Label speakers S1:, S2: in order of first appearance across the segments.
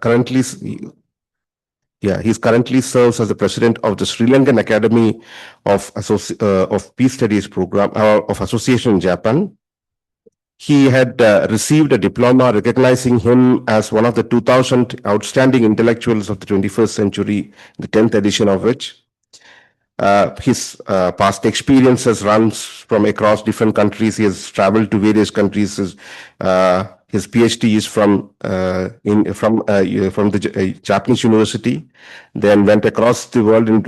S1: currently he's currently serves as the president of the Sri Lankan Academy of Peace Studies program of association in Japan. He had received a diploma recognizing him as one of the 2000 outstanding intellectuals of the 21st century, the 10th edition of which. His past experiences runs from across different countries. He has traveled to various countries. His PhD is from the Japanese university. Then went across the world in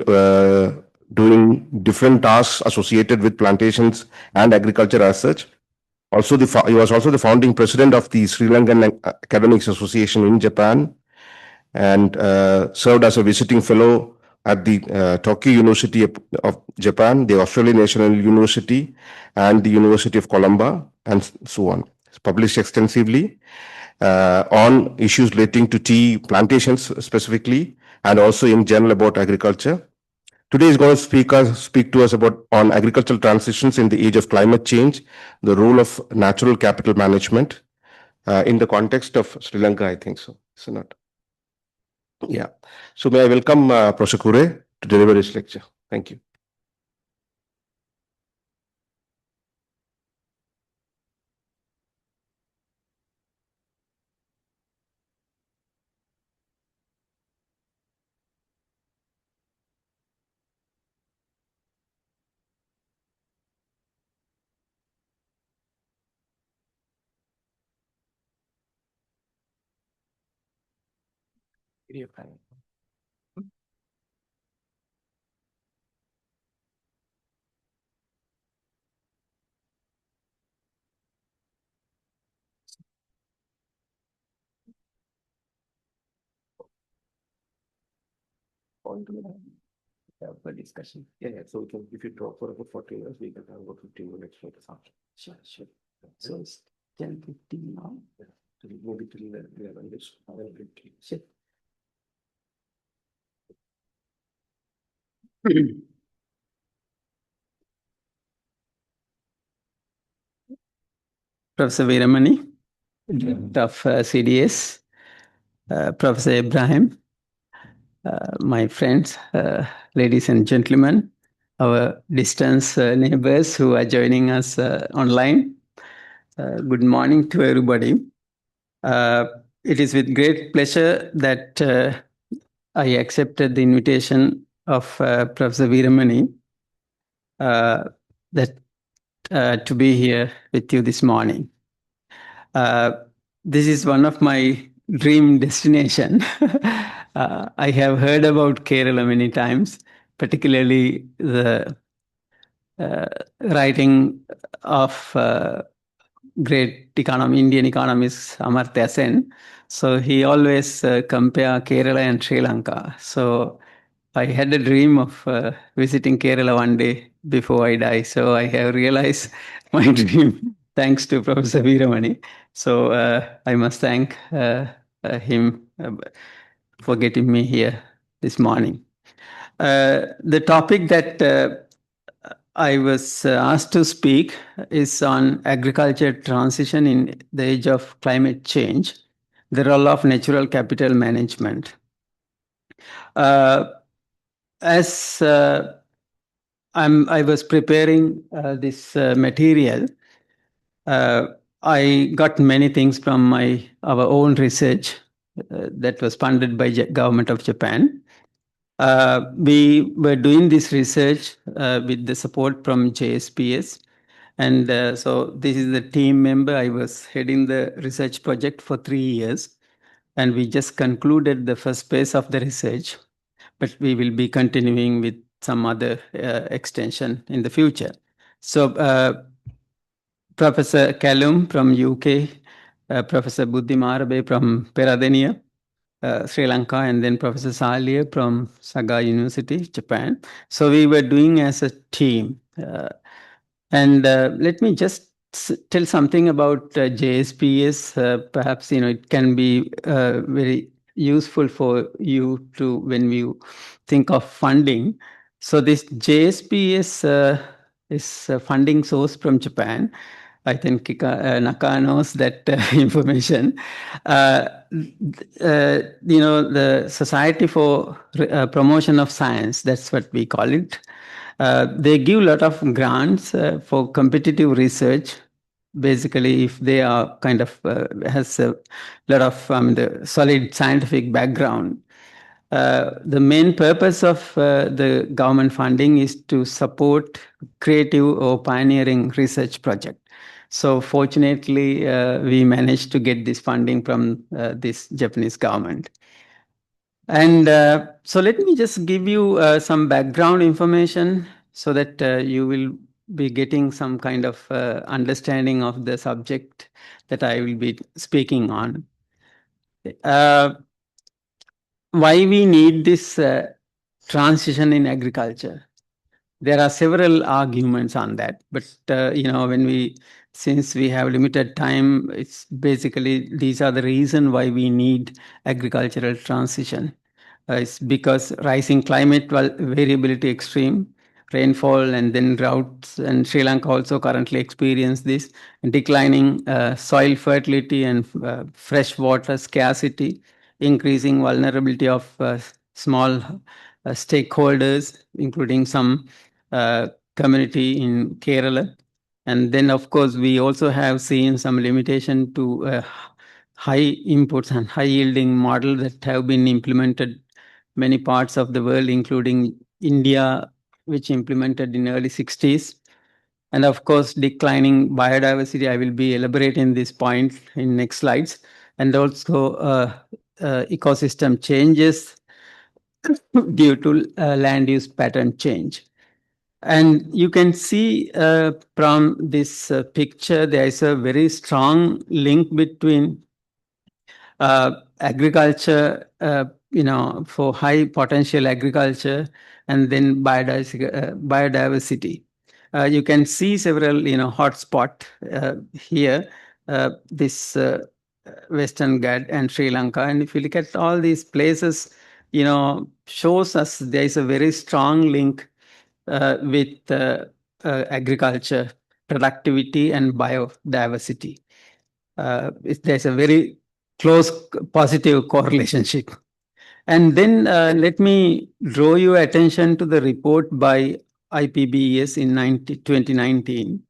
S1: doing different tasks associated with plantations and agriculture as such. Also, he was also the founding president of the Sri Lankan Academics Association in Japan, and served as a visiting fellow at the Tokyo University of Japan, the Australian National University, and the University of Colombo, and so on. He's published extensively on issues relating to tea plantations specifically, and also in general about agriculture. Today is going to speak to us about on agricultural transitions in the age of climate change, the role of natural capital management in the context of Sri Lanka, I think so. So not. Yeah. So may I welcome Professor Cooray to deliver his lecture. Thank you. Have a discussion. Yeah. So if you talk for about 40 minutes, we can have about 15 minutes for this after. Sure. So it's 10:15 now. So maybe till 11 this. Sure.
S2: Professor Veeramani, of CDS, Professor Ibrahim, my friends, ladies and gentlemen, our distance neighbors who are joining us online. Good morning to everybody. It is with great pleasure that I accepted the invitation of Professor Veeramani to be here with you this morning. This is one of my dream destination. I have heard about Kerala many times, particularly the writing of great Indian economist Amartya Sen. So he always compare Kerala and Sri Lanka. So I had a dream of visiting Kerala one day before I die. So I have realized my dream thanks to Professor Veeramani. So I must thank him for getting me here this morning. The topic that I was asked to speak is on agriculture transition in the age of climate change, the role of natural capital management. As I was preparing this material, I got many things from our own research that was funded by government of Japan. We were doing this research with the support from JSPS. And so this is the team member. I was heading the research project for 3 years. And we just concluded the first phase of the research. But we will be continuing with some other extension in the future. So Professor Callum from UK, Professor Buddhi Marabe from Peradeniya, Sri Lanka, and then Professor Salia from Saga University, Japan. So we were doing as a team. And let me just tell something about JSPS. Perhaps it can be very useful for you to when you think of funding. So this JSPS is a funding source from Japan. I think Naka knows that information. The Society for Promotion of Science, that's what we call it. They give a lot of grants for competitive research. Basically, if they are kind of has a lot of the solid scientific background. The main purpose of the government funding is to support creative or pioneering research project. So fortunately, we managed to get this funding from this Japanese government. And so let me just give you some background information so that you will be getting some kind of understanding of the subject that I will be speaking on. Why we need this transition in agriculture? There are several arguments on that, but since we have limited time, it's basically these are the reason why we need agricultural transition. It's because rising climate variability extreme, rainfall and then droughts, and Sri Lanka also currently experience this, declining soil fertility and fresh water scarcity, increasing vulnerability of small stakeholders, including some community in Kerala. And then, of course, we also have seen some limitation to high inputs and high yielding model that have been implemented many parts of the world, including India, which implemented in early 60s. And of course, declining biodiversity. I will be elaborating this point in next slides. And also ecosystem changes due to land use pattern change. And you can see from this picture, there is a very strong link between agriculture, for high potential agriculture, and then biodiversity. You can see several, hotspot here, this Western Ghats and Sri Lanka. And if you look at all these places, shows us there is a very strong link with agriculture, productivity, and biodiversity. There's a very close positive correlationship. And then let me draw your attention to the report by IPBES in 2019.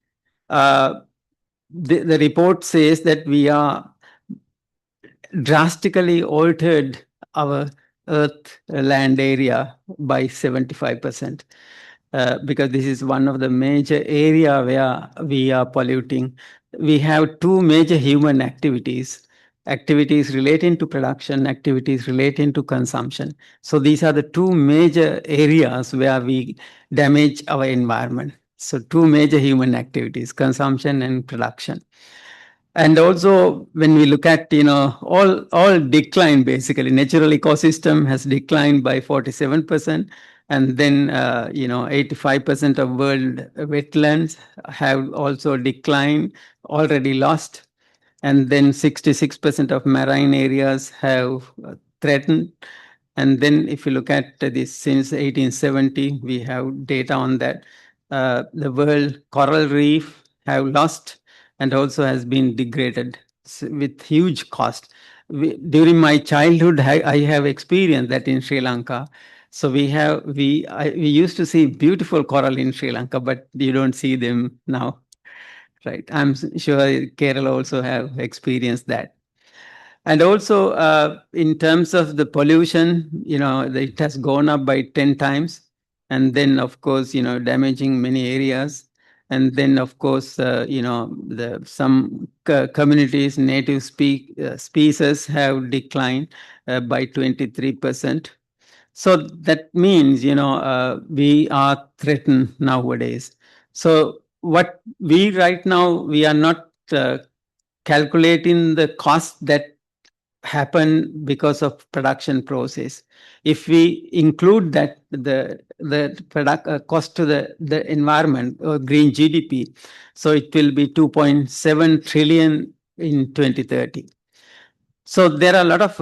S2: The report says that we are drastically altered our earth land area by 75%. Because this is one of the major area where we are polluting. We have two major human activities relating to production, activities relating to consumption. So these are the two major areas where we damage our environment. So two major human activities, consumption and production. And also, when we look at, all decline, basically, natural ecosystem has declined by 47%. And then, 85% of world wetlands have also declined, already lost. And then 66% of marine areas have threatened. And then if you look at this since 1870, we have data on that. The world coral reef have lost and also has been degraded with huge cost. During my childhood, I have experienced that in Sri Lanka. So we used to see beautiful coral in Sri Lanka, but you don't see them now. Right. I'm sure Kerala also have experienced that. And also, in terms of the pollution, it has gone up by 10 times. And then, of course, damaging many areas. And then, of course, some communities, native species have declined by 23%. So that means, we are threatened nowadays. So what we right now, we are not calculating the cost that happen because of production process. If we include that the product cost to the environment or green GDP, so it will be 2.7 trillion in 2030. So there are a lot of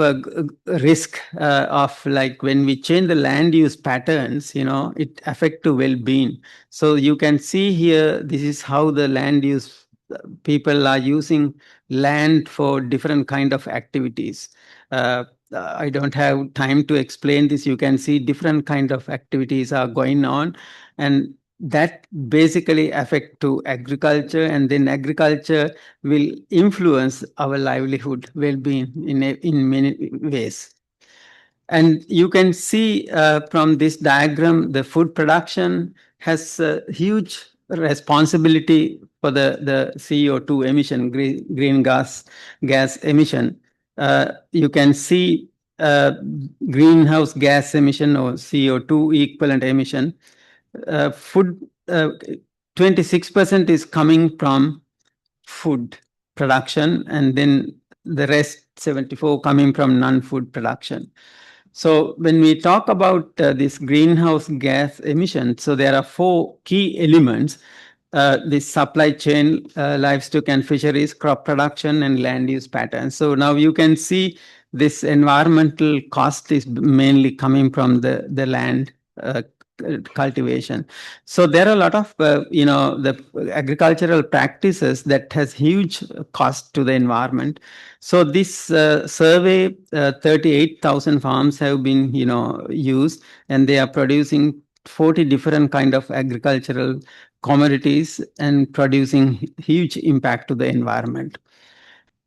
S2: risk of, like, when we change the land use patterns, it affect to well-being. So you can see here, this is how the land use people are using land for different kind of activities. I don't have time to explain this. You can see different kind of activities are going on, and that basically affect to agriculture, and then agriculture will influence our livelihood well-being in many ways. And you can see from this diagram, the food production has a huge responsibility for the CO2 emission, green gas emission. You can see greenhouse gas emission or CO2 equivalent emission. Food 26% is coming from food production, and then the rest 74 coming from non-food production. So when we talk about this greenhouse gas emission, so there are four key elements: the supply chain, livestock and fisheries, crop production, and land use patterns. So now you can see this environmental cost is mainly coming from the land cultivation. So there are a lot of the agricultural practices that has huge cost to the environment. So this survey, 38,000 farms have been used, and they are producing 40 different kind of agricultural commodities and producing huge impact to the environment.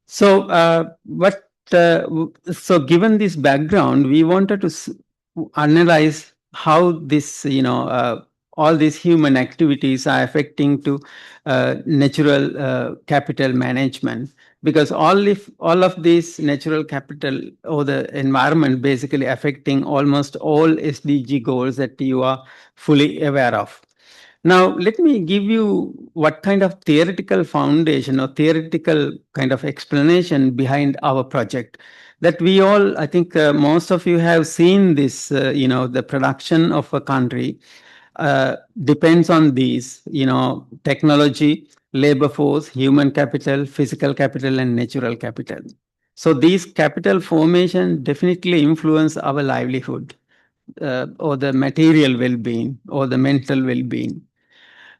S2: So so given this background, we wanted to analyze how this all these human activities are affecting to natural capital management, because all of these natural capital or the environment basically affecting almost all SDG goals that you are fully aware of. Now, let me give you what kind of theoretical foundation or theoretical kind of explanation behind our project. That we all, I think most of you have seen this, the production of a country depends on these, technology, labor force, human capital, physical capital, and natural capital. So these capital formation definitely influence our livelihood or the material well-being or the mental well-being.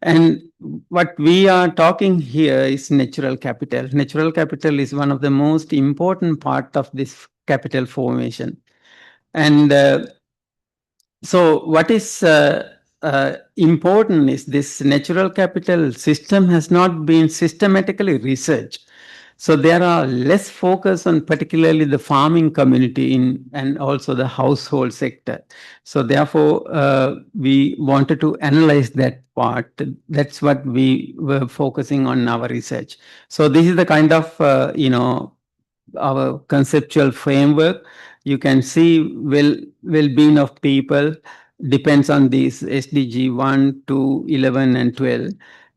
S2: And what we are talking here is natural capital. Natural capital is one of the most important part of this capital formation. And so what is important is this natural capital system has not been systematically researched. So there are less focus on particularly the farming community and also the household sector. So therefore, we wanted to analyze that part. That's what we were focusing on in our research. So this is the kind of, our conceptual framework. You can see well-being of people depends on these SDG 1, 2, 11, and 12.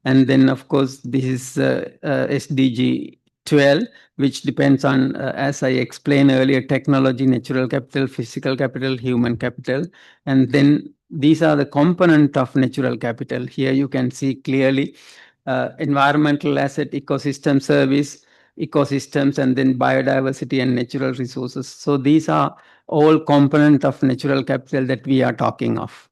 S2: And then, of course, this is SDG 12, which depends on, as I explained earlier, technology, natural capital, physical capital, human capital. And then these are the component of natural capital. Here you can see clearly environmental asset, ecosystem service, ecosystems, and then biodiversity and natural resources. So these are all component of natural capital that we are talking of.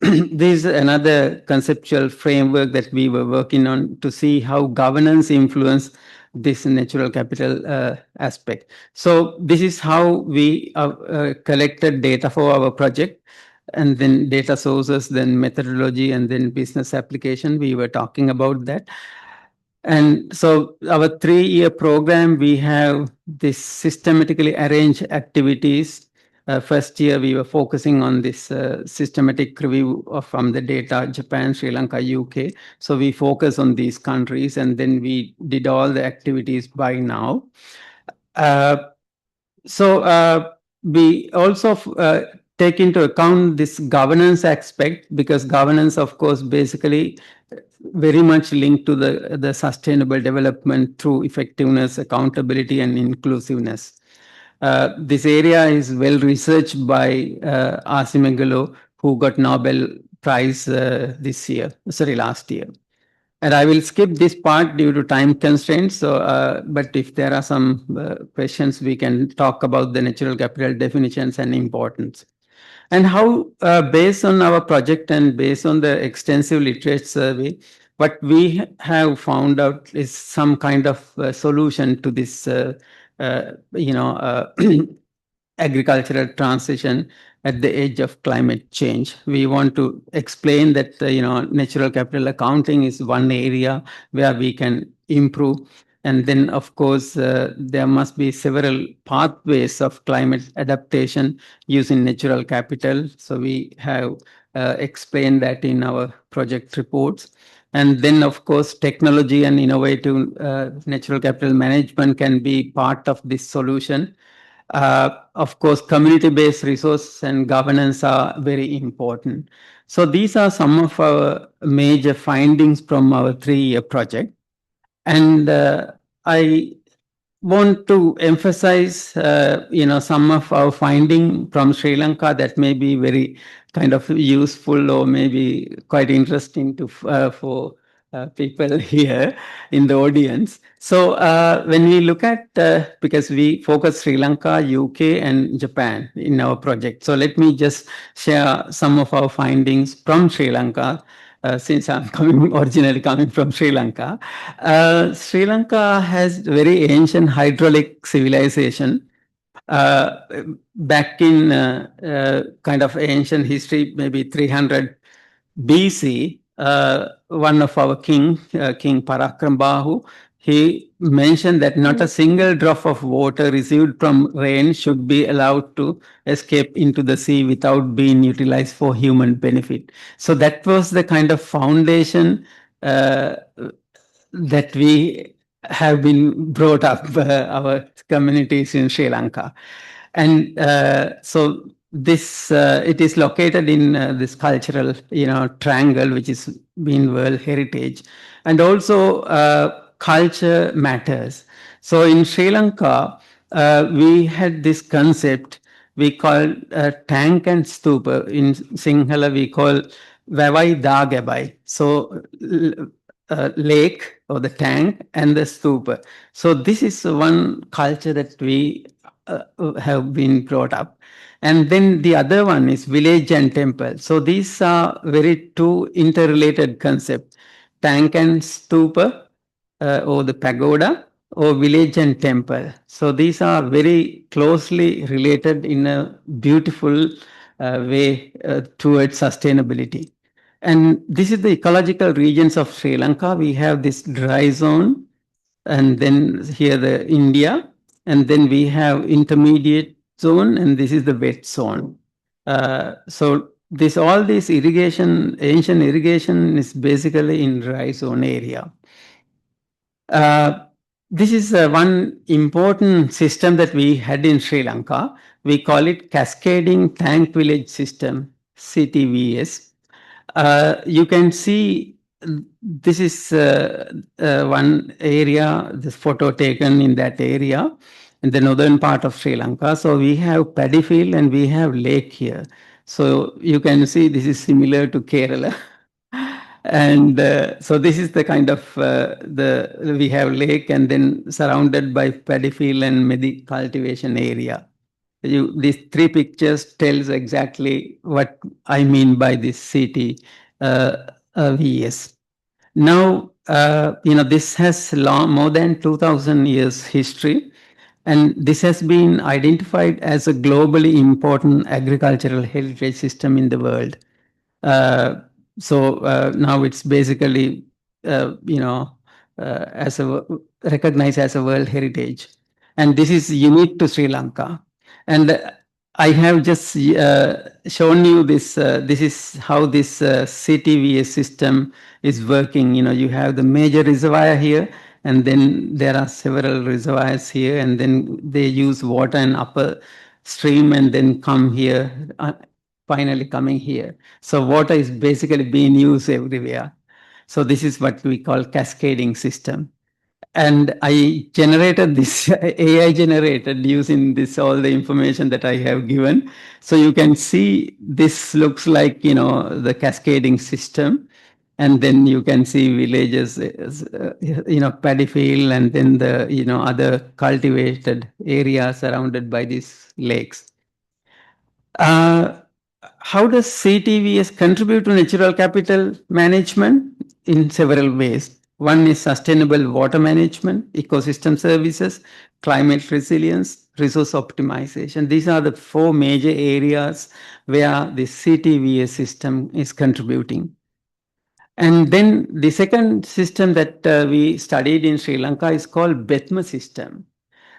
S2: This is another conceptual framework that we were working on to see how governance influence this natural capital aspect. So this is how we collected data for our project, and then data sources, then methodology, and then business application. We were talking about that. And so our 3-year program, we have this systematically arranged activities. First year, we were focusing on this systematic review from the data, Japan, Sri Lanka, UK. So we focus on these countries, and then we did all the activities by now. We also take into account this governance aspect, because governance, of course, basically very much linked to the sustainable development through effectiveness, accountability, and inclusiveness. This area is well researched by Asimegalo, who got Nobel Prize last year. And I will skip this part due to time constraints. So, but if there are some questions, we can talk about the natural capital definitions and importance. And how, based on our project and based on the extensive literature survey, what we have found out is some kind of solution to this, you know, agricultural transition at the edge of climate change. We want to explain that natural capital accounting is one area where we can improve. And then, of course, there must be several pathways of climate adaptation using natural capital. So we have explained that in our project reports. And then, of course, technology and innovative natural capital management can be part of this solution. Of course, community-based resource and governance are very important. So these are some of our major findings from our 3-year project. And I want to emphasize, some of our finding from Sri Lanka that may be very kind of useful or maybe quite interesting to for people here in the audience. So when we look at, because we focus Sri Lanka, UK, and Japan in our project. So let me just share some of our findings from Sri Lanka. Since I'm originally coming from Sri Lanka. Sri Lanka has very ancient hydraulic civilization. Uh, Back in kind of ancient history, maybe 300 BC, one of our King Parakrambahu, he mentioned that not a single drop of water received from rain should be allowed to escape into the sea without being utilized for human benefit. So that was the kind of foundation that we have been brought up, our communities in Sri Lanka. And so this it is located in this cultural triangle, which is been World Heritage. And also culture matters. So in Sri Lanka, we had this concept we call tank and stupa. In Sinhala, we call Vavai Dagabai. So lake or the tank and the stupa. So this is one culture that we have been brought up. And then the other one is village and temple. So these are very two interrelated concepts, tank and stupa, or the pagoda, or village and temple. So these are very closely related in a beautiful way towards sustainability. And this is the ecological regions of Sri Lanka. We have this dry zone, and then here the India, and then we have intermediate zone, and this is the wet zone. So this all this irrigation, ancient irrigation, is basically in dry zone area. This is one important system that we had in Sri Lanka. We call it Cascading Tank Village System, CTVS. You can see this is one area, this photo taken in that area, in the northern part of Sri Lanka. So we have paddy field and we have lake here. So you can see this is similar to Kerala. And so this is the kind of we have lake and then surrounded by paddy field and medi cultivation area. These 3 pictures tells exactly what I mean by this city VS. Now, this has more than 2000 years history, and this has been identified as a globally important agricultural heritage system in the world. So now it's basically, as recognized as a World Heritage, and this is unique to Sri Lanka. And I have just shown you this. This is how this CTVS system is working. You have the major reservoir here, and then there are several reservoirs here, and then they use water in upper stream and then come here. Finally coming here. So water is basically being used everywhere. So this is what we call cascading system. And I generated this AI generated using this all the information that I have given. So you can see this looks like the cascading system, and then you can see villages, paddy field, and then the other cultivated areas surrounded by these lakes. How does CTVS contribute to natural capital management? in several ways. One is sustainable water management, ecosystem services, climate resilience, resource optimization. These are the four major areas where the CTVS system is contributing. And then the second system that we studied in Sri Lanka is called BETMA system.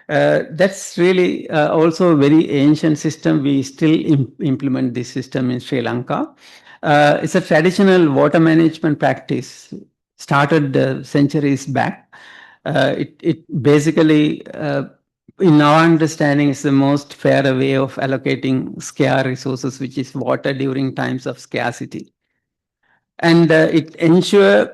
S2: That's really also a very ancient system. We still implement this system in Sri Lanka. It's a traditional water management practice started centuries back. It basically, in our understanding, is the most fair way of allocating scarce resources, which is water during times of scarcity. And it ensure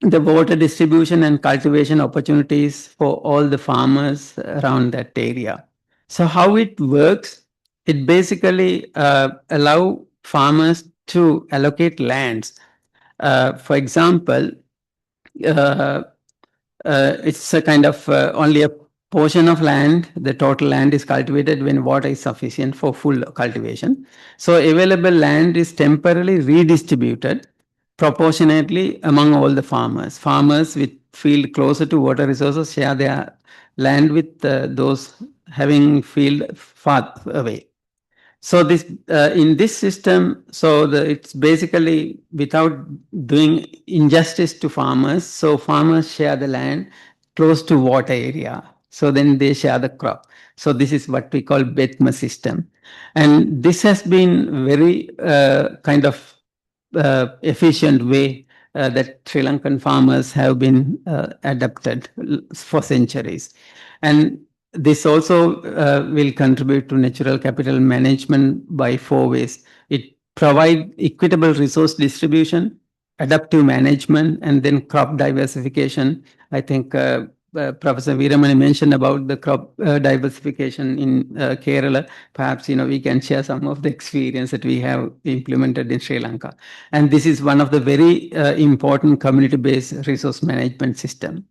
S2: the water distribution and cultivation opportunities for all the farmers around that area. So how it works, it basically allow farmers to allocate lands. For example, uh, it's a kind of only a portion of land, the total land is cultivated when water is sufficient for full cultivation. So available land is temporarily redistributed proportionately among all the farmers. Farmers with field closer to water resources share their land with those having field far away. So this in this system, so it's basically without doing injustice to farmers. So farmers share the land close to water area. So then they share the crop. So this is what we call BETMA system, and this has been very kind of efficient way that Sri Lankan farmers have been adapted for centuries. And this also will contribute to natural capital management by four ways. It provides equitable resource distribution, adaptive management, and then crop diversification. I think Professor Veeramani mentioned about the crop diversification in Kerala. Perhaps we can share some of the experience that we have implemented in Sri Lanka. And this is one of the very important community-based resource management system.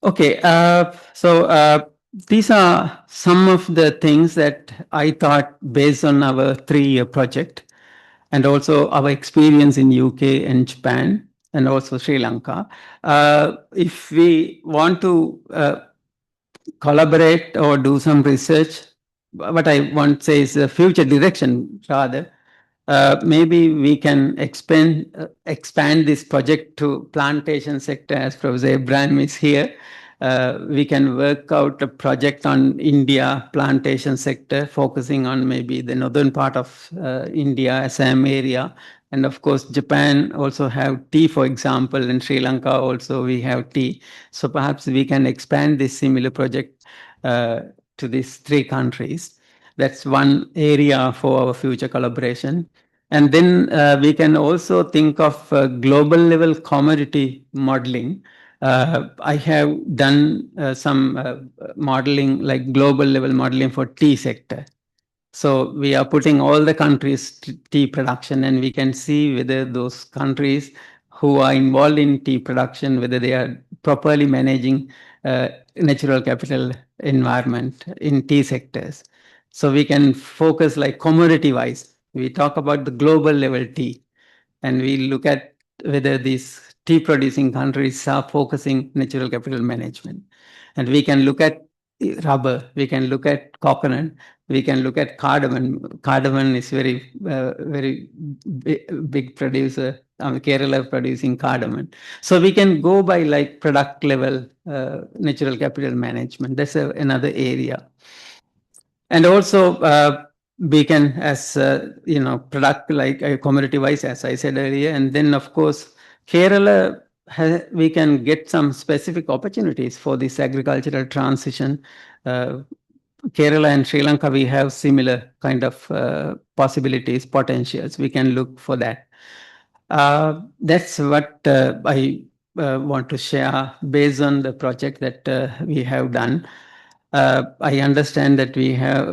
S2: Okay, so these are some of the things that I thought based on our 3-year project and also our experience in UK and Japan and also Sri Lanka. If we want to collaborate or do some research, what I want to say is the future direction rather. Maybe we can expand this project to plantation sector as Professor Abraham is here. We can work out a project on India plantation sector, focusing on maybe the northern part of India, Assam area. And of course, Japan also have tea, for example, and Sri Lanka also we have tea. So perhaps we can expand this similar project to these 3 countries. That's one area for our future collaboration. And then we can also think of global level commodity modeling. I have done some modeling, like global level modeling for tea sector. So we are putting all the countries' tea production, and we can see whether those countries who are involved in tea production, whether they are properly managing natural capital environment in tea sectors. So we can focus like commodity wise. We talk about the global level tea, and we look at whether these tea producing countries are focusing natural capital management. And we can look at rubber, we can look at coconut, we can look at cardamom. Cardamom is very big producer. Kerala producing cardamom. So we can go by like product level natural capital management. That's another area. And also we can, as product like commodity wise, as I said earlier. And then of course Kerala, we can get some specific opportunities for this agricultural transition. Kerala and Sri Lanka, we have similar kind of possibilities, potentials. We can look for that. That's what I want to share based on the project that we have done. I understand that we have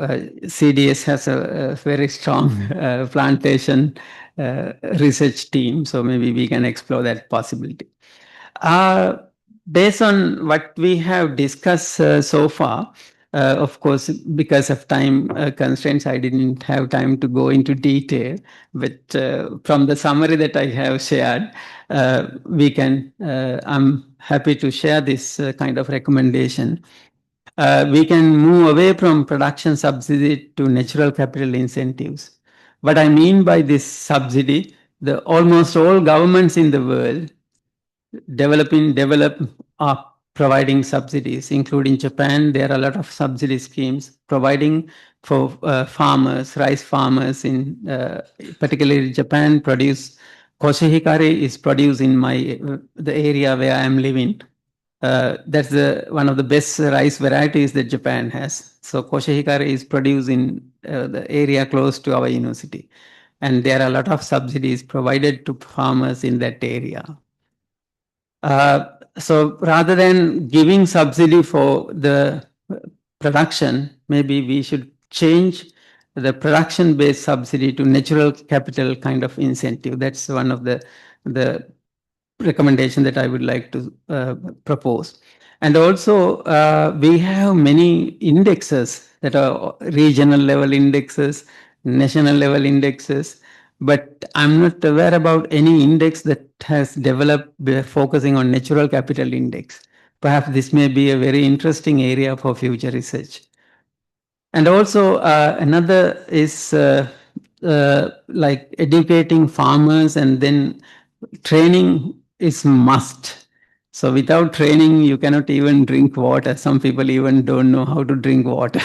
S2: CDS has a very strong plantation research team, so maybe we can explore that possibility. Based on what we have discussed so far, Of course, because of time constraints, I didn't have time to go into detail. But from the summary that I have shared, I'm happy to share this kind of recommendation. We can move away from production subsidy to natural capital incentives. What I mean by this subsidy, the almost all governments in the world develop are providing subsidies, including Japan. There are a lot of subsidy schemes providing for farmers, rice farmers in particularly Japan produce koshihikari is produced in my the area where I am living. That's one of the best rice varieties that Japan has. So koshihikari is produced in the area close to our university, and there are a lot of subsidies provided to farmers in that area. So rather than giving subsidy for the production, maybe we should change the production-based subsidy to natural capital kind of incentive. That's one of the recommendation that I would like to propose. And also, we have many indexes that are regional level indexes, national level indexes, but I'm not aware about any index that has developed focusing on natural capital index. Perhaps this may be a very interesting area for future research. And also another is like educating farmers, and then training is must. So without training, you cannot even drink water. Some people even don't know how to drink water.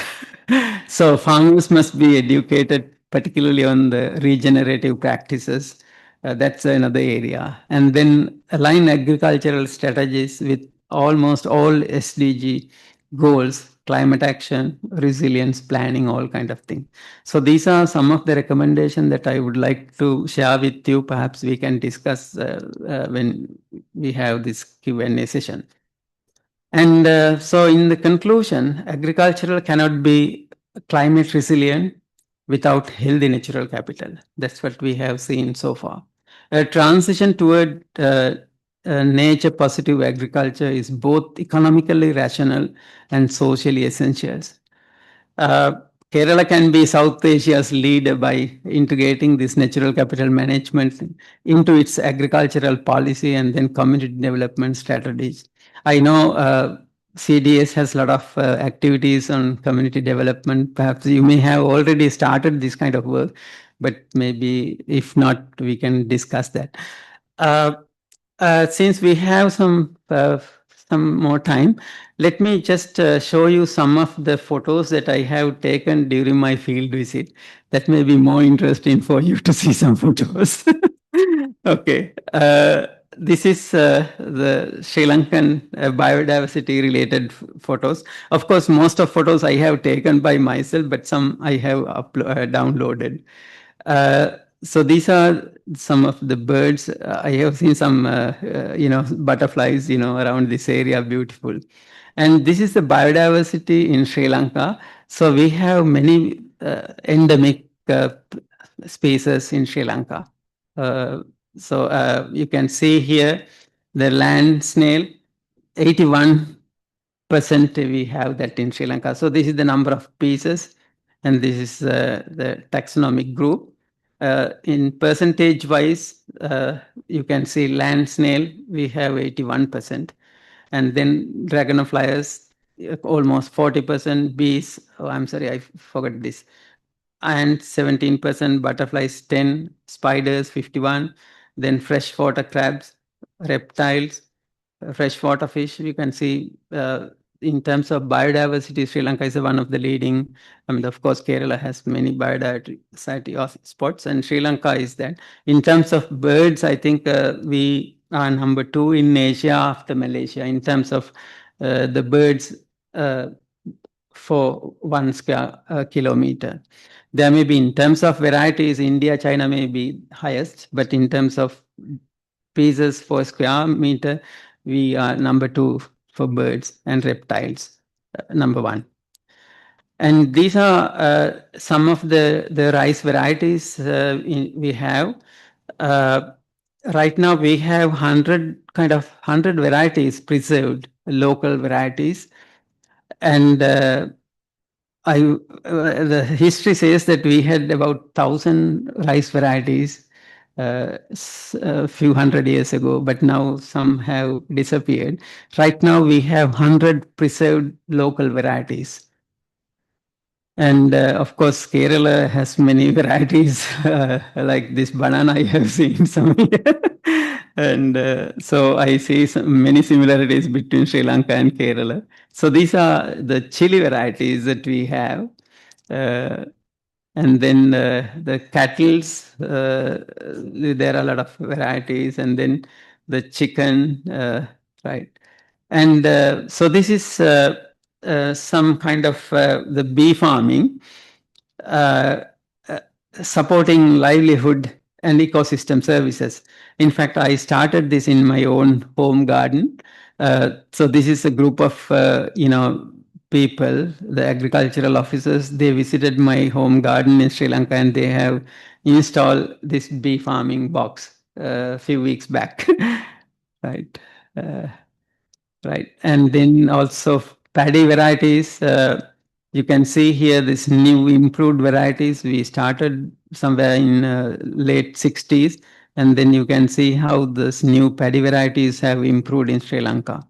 S2: So farmers must be educated, particularly on the regenerative practices. That's another area. And then align agricultural strategies with almost all SDG goals, climate action, resilience planning, all kind of thing. So these are some of the recommendations that I would like to share with you. Perhaps we can discuss when we have this Q&A session. And so in the conclusion, agricultural cannot be climate resilient without healthy natural capital. That's what we have seen so far. A transition toward nature positive agriculture is both economically rational and socially essential. Kerala can be South Asia's leader by integrating this natural capital management into its agricultural policy and then community development strategies. I know CDS has a lot of activities on community development. Perhaps you may have already started this kind of work, but maybe if not, we can discuss that. Since we have some more time, let me just show you some of the photos that I have taken during my field visit. That may be more interesting for you to see some photos. Okay. This is the Sri Lankan biodiversity related photos. Of course, most of photos I have taken by myself, but some I have downloaded. So these are some of the birds. I have seen some, butterflies, around this area, beautiful. And this is the biodiversity in Sri Lanka. So we have many endemic species in Sri Lanka. So you can see here the land snail, 81% we have that in Sri Lanka. So this is the number of pieces, and this is the taxonomic group. In percentage wise, you can see land snail, we have 81%. And then dragonflies, almost 40%, bees, oh, I'm sorry, I forgot this. And 17%, butterflies 10, spiders 51, then freshwater crabs, reptiles, freshwater fish. You can see in terms of biodiversity, Sri Lanka is one of the leading. I mean, of course, Kerala has many biodiversity spots, and Sri Lanka is that. In terms of birds, I think we are number 2 in Asia after Malaysia in terms of the birds for 1 square kilometer. There may be, in terms of varieties, India, China may be highest, but in terms of pieces per square meter, we are number 2 for birds, and reptiles, number 1. And these are some of the rice varieties we have. Right now, we have 100 varieties preserved, local varieties. And the history says that we had about 1,000 rice varieties a few hundred years ago, but now some have disappeared. Right now, we have 100 preserved local varieties. And of course, Kerala has many varieties, like this banana I have seen some here. And so I see many similarities between Sri Lanka and Kerala. So these are the chili varieties that we have. Uh, and then the cattle's, there are a lot of varieties. And then the chicken, right? And so this is some kind of the bee farming, uh, uh, supporting livelihood and ecosystem services. In fact, I started this in my own home garden. So this is a group of people, the agricultural officers. They visited my home garden in Sri Lanka, and they have installed this bee farming box a few weeks back. Right. Uh, Right. And then also paddy varieties. You can see here this new improved varieties. We started somewhere in late 60s. And then you can see how this new paddy varieties have improved in Sri Lanka.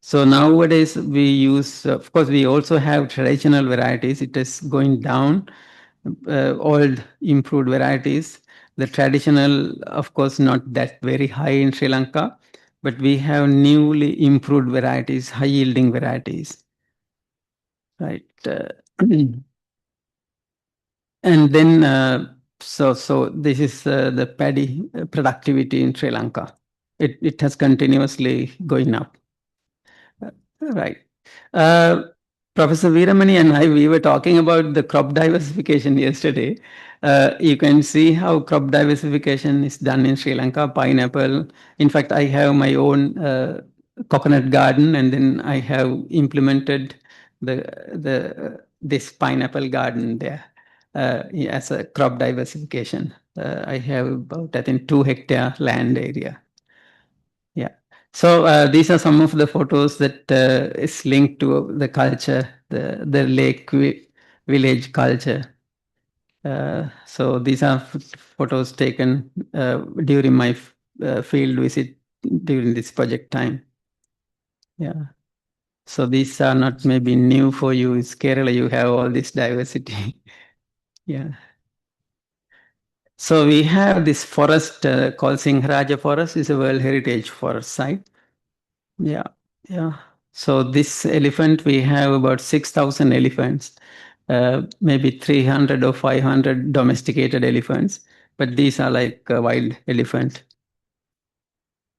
S2: So nowadays we use, of course, we also have traditional varieties. It is going down, old improved varieties. The traditional, of course, not that very high in Sri Lanka, but we have newly improved varieties, high yielding varieties, right? And then, so this is the paddy productivity in Sri Lanka. It has continuously going up. Right. Uh, Professor Veeramani and I, we were talking about the crop diversification yesterday. You can see how crop diversification is done in Sri Lanka, pineapple. In fact, I have my own coconut garden, and then I have implemented this pineapple garden there as a crop diversification. I have about, I think, 2 hectare land area. Yeah. So these are some of the photos that is linked to the culture, the lake village culture. So these are photos taken during my field visit during this project time. Yeah. So these are not maybe new for you. It's Kerala, you have all this diversity. Yeah. So we have this forest called Singharaja Forest. It's a World Heritage Forest site. Yeah, yeah. So this elephant, we have about 6,000 elephants, maybe 300 or 500 domesticated elephants, but these are like a wild elephant.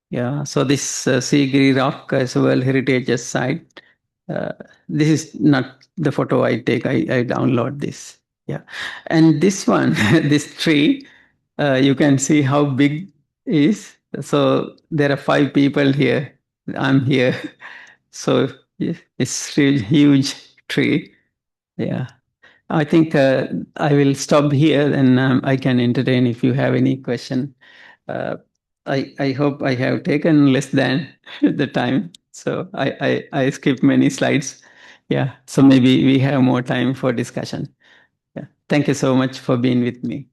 S2: Yeah, so this Sigiri Rock is a World Heritage site. This is not the photo I take, I download this. Yeah, and this one, this tree, you can see how big is. So there are 5 people here. I'm here. So yeah, it's really huge tree. Yeah. I think I will stop here, and I can entertain if you have any question. Uh, I hope I have taken less than the time. So I skipped many slides. Yeah. So maybe we have more time for discussion. Yeah. Thank you so much for being with me.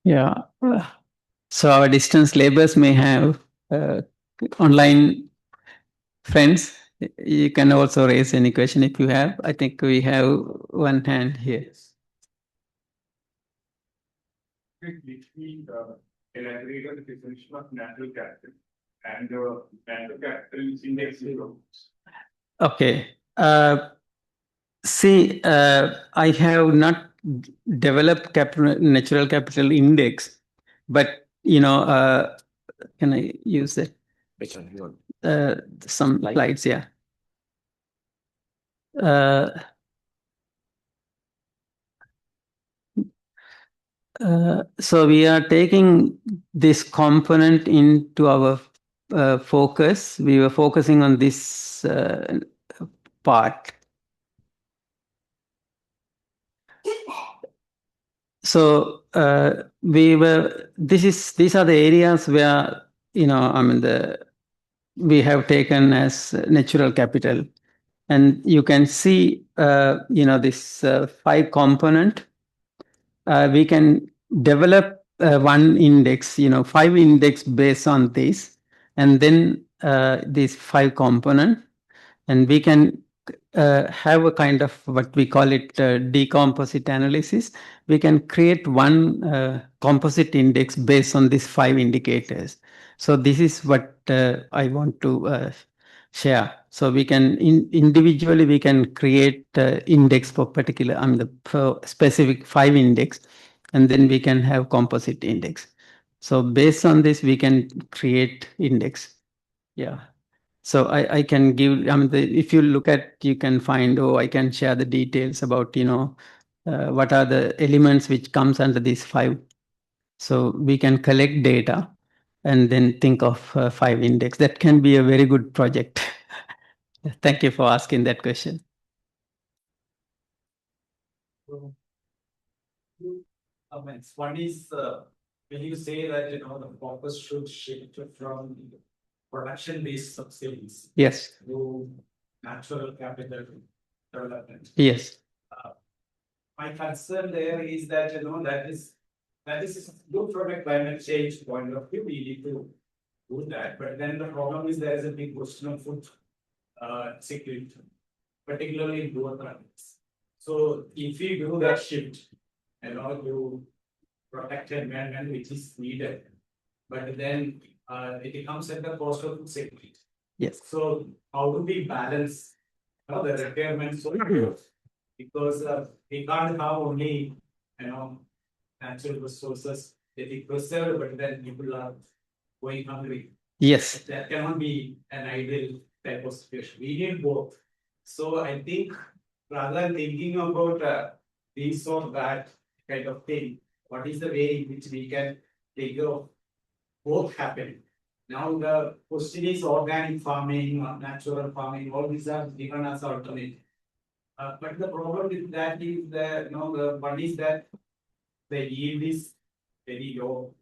S2: Yeah. So our distance laborers may have online friends. You can also raise any question if you have. I think we have one hand here.
S3: Literally elaborate on the definition of natural capital and natural capital index zero.
S2: Okay. See, I have not developed natural capital index, but can I use that?
S1: Which one? You want?
S2: Some slides, yeah. Uh, so we are taking this component into our focus. We were focusing on this part. So these are the areas where, we have taken as natural capital. And you can see, this 5 component. We can develop one index, 5 index based on this, and then these 5 component, and we can have a kind of what we call it decomposite analysis. We can create one composite index based on these 5 indicators. So this is what I want to share. So we can individually we can create index for particular for specific 5 index, and then we can have composite index. So based on this we can create index. Yeah. So I can give, if you look at, you can find, I can share the details about, what are the elements which comes under these 5. So we can collect data and then think of 5 index. That can be a very good project. Thank you for asking that question.
S4: Two comments. One is when you say that the focus should shift from production-based subsidies
S2: Yes.
S4: to natural capital development.
S2: Yes.
S4: My concern there is that that is good from a climate change point of view. We need to do that, but then the problem is there is a big question of food security, particularly in rural areas. So if we do that shift, you protect environment which is needed, but then it becomes at the cost of food security.
S2: Yes.
S4: So how do we balance the requirements of because we can't have only natural resources that we preserve, but then people are going hungry.
S2: Yes.
S4: That cannot be an ideal type of situation. We need both. So I think rather than thinking about this or that kind of thing, what is the way in which we can take care of both happening? Now the question is organic farming or natural farming, all these are given as alternative. But the problem with that is that the one is that the yield is very low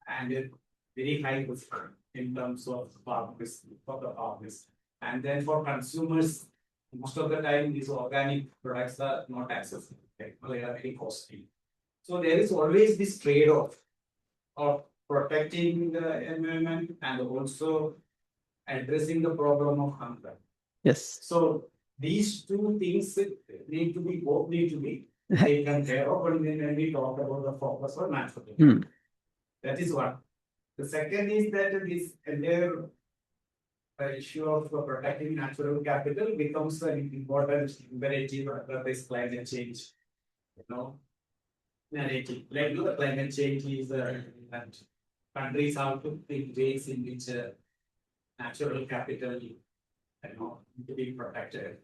S4: and very high risk in terms of harvest for the harvest. And then for consumers, most of the time these organic products are not accessible. They are very costly. So there is always this trade-off of protecting the environment and also addressing the problem of hunger.
S2: Yes.
S4: So these two things need to be taken care of, and then when we talk about the focus on natural. That is one. The second is that this entire issue of protecting natural capital becomes an important imperative under this climate change. Narrative. Like the climate change is that countries have to think ways in which natural capital to be protected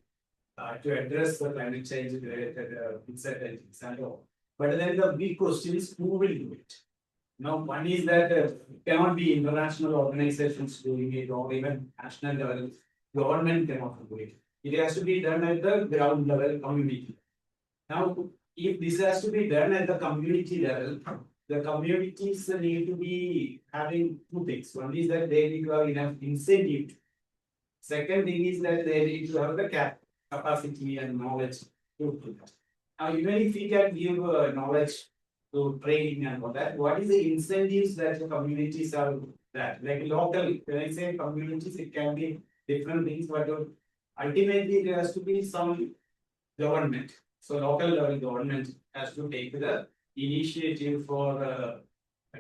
S4: to address the climate change related disadvantages and all. But then the big question is who will do it? One is that it cannot be international organizations doing it or even national level. Government cannot do it. It has to be done at the ground level community. Now, if this has to be done at the community level, the communities need to be having 2 things. One is that they need to have enough incentive. Second thing is that they need to have the capacity and knowledge to do that. Now, even if we can give knowledge to training and all that, what is the incentives that the communities have that? Like local, when I say communities, it can be different things, but ultimately there has to be some government. So local level government has to take the initiative for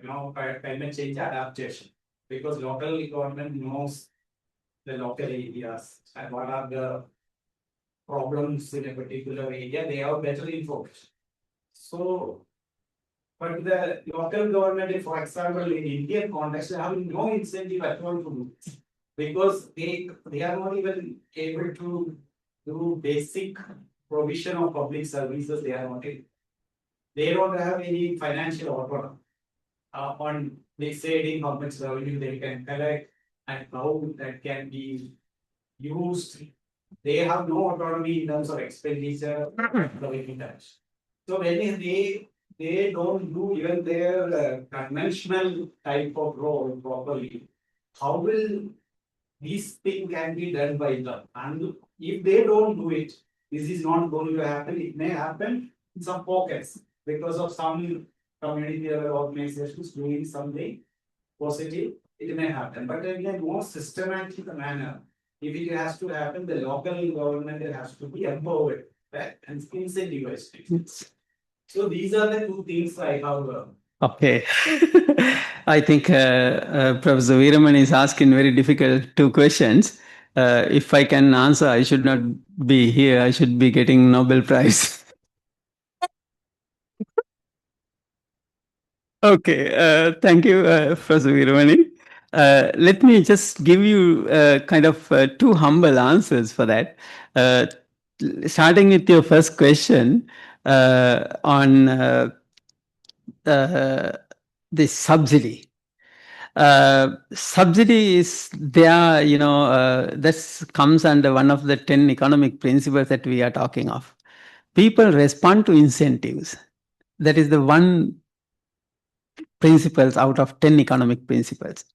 S4: climate change adaptation, because local government knows the local areas and what are the problems in a particular area. They have better information. So, but the local government, for example, in Indian context, have no incentive at all to do this, because they are not even able to do basic provision of public services. They are not able. They don't have any financial autonomy on deciding how much revenue they can collect and how that can be used. They have no autonomy in terms of expenditure. So when they they don't do even their conventional type of role properly, how will this thing can be done by them? And if they don't do it, this is not going to happen. It may happen in some pockets because of some community level organizations doing something positive. It may happen, but in a more systematic manner, if it has to happen, the local government has to be empowered, right, and incentivized. So these are the two things I have.
S2: Okay. I think Professor Veeraman is asking very difficult two questions. If I can answer, I should not be here. I should be getting Nobel Prize. Okay. Thank you, Professor Veeramani. Let me just give you kind of two humble answers for that. Starting with your first question on the subsidy. Subsidy is there, that comes under one of the 10 economic principles that we are talking of. People respond to incentives. That is the one principles out of 10 economic principles.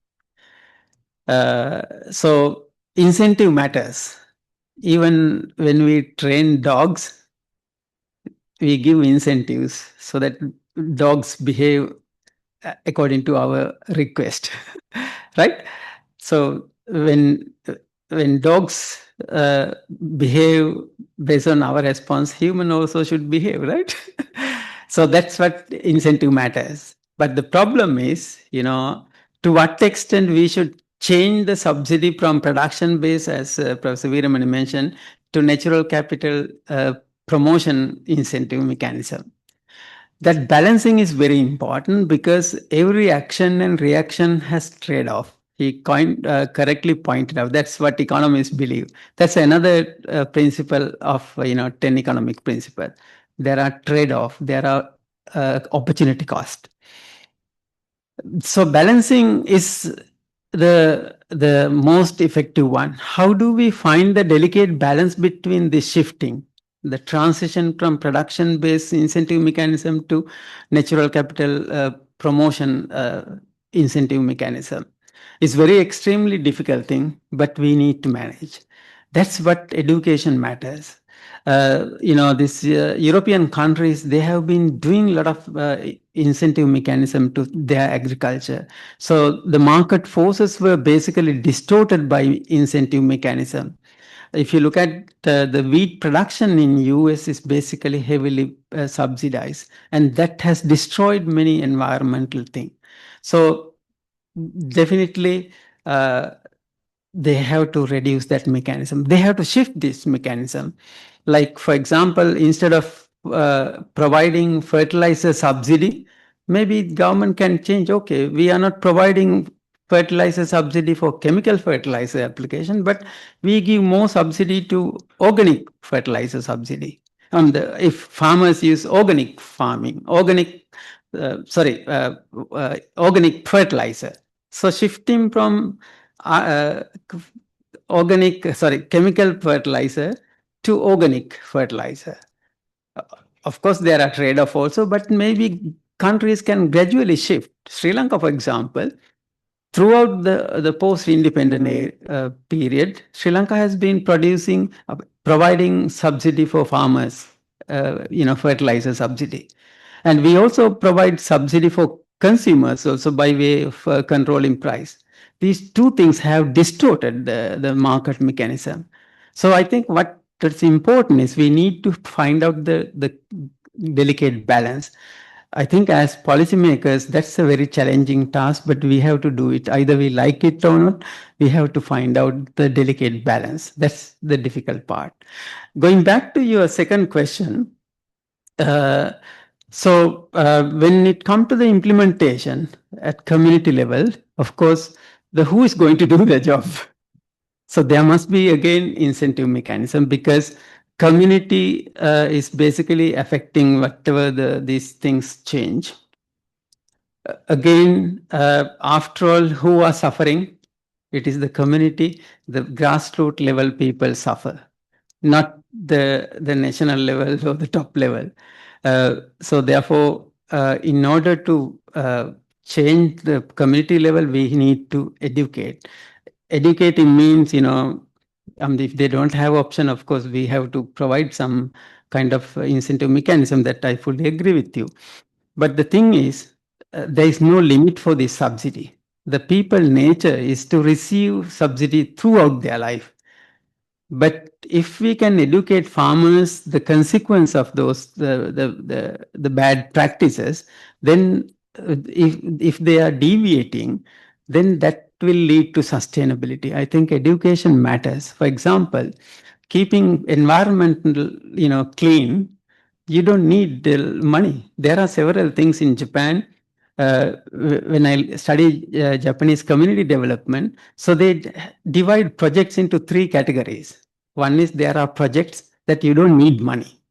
S2: So incentive matters. Even when we train dogs, we give incentives so that dogs behave according to our request, right? So when dogs behave based on our response, human also should behave, right? So that's what incentive matters. But the problem is, to what extent we should change the subsidy from production base, as Professor Veeramani mentioned, to natural capital promotion incentive mechanism. That balancing is very important because every action and reaction has trade-off. He correctly pointed out. That's what economists believe. That's another principle of 10 economic principle. There are trade-off. There are opportunity cost. So balancing is the most effective one. How do we find the delicate balance between the shifting, the transition from production-based incentive mechanism to natural capital promotion incentive mechanism? It's very extremely difficult thing, but we need to manage. That's what education matters. These European countries, they have been doing a lot of incentive mechanism to their agriculture. So the market forces were basically distorted by incentive mechanism. If you look at the wheat production in US is basically heavily subsidized, and that has destroyed many environmental things. So definitely they have to reduce that mechanism. They have to shift this mechanism. Like, for example, instead of providing fertilizer subsidy, maybe government can change, okay, we are not providing fertilizer subsidy for chemical fertilizer application, but we give more subsidy to organic fertilizer subsidy. And if farmers use organic farming, organic fertilizer. So shifting from chemical fertilizer to organic fertilizer. Of course, there are trade-off also, but maybe countries can gradually shift. Sri Lanka, for example, throughout the post-independent period, Sri Lanka has been providing subsidy for farmers, fertilizer subsidy. And we also provide subsidy for consumers also by way of controlling price. These two things have distorted the market mechanism. So I think that's important is we need to find out the delicate balance. I think as policymakers, that's a very challenging task, but we have to do it. Either we like it or not, we have to find out the delicate balance. That's the difficult part. Going back to your second question, when it comes to the implementation at community level, of course, who is going to do the job? So there must be again incentive mechanism because community is basically affecting whatever these things change. Again, after all, who are suffering? It is the community, the grassroots level people suffer, not the national level or the top level. So therefore, in order to change the community level, we need to educate. Educating means, if they don't have option, of course, we have to provide some kind of incentive mechanism. That I fully agree with you. But the thing is, there is no limit for this subsidy. The people nature is to receive subsidy throughout their life. But if we can educate farmers the consequence of those the bad practices, then if they are deviating, then that will lead to sustainability. I think education matters. For example, keeping environmental clean, you don't need money. There are several things in Japan. When I studied Japanese community development, so they divide projects into 3 categories. One is there are projects that you don't need money.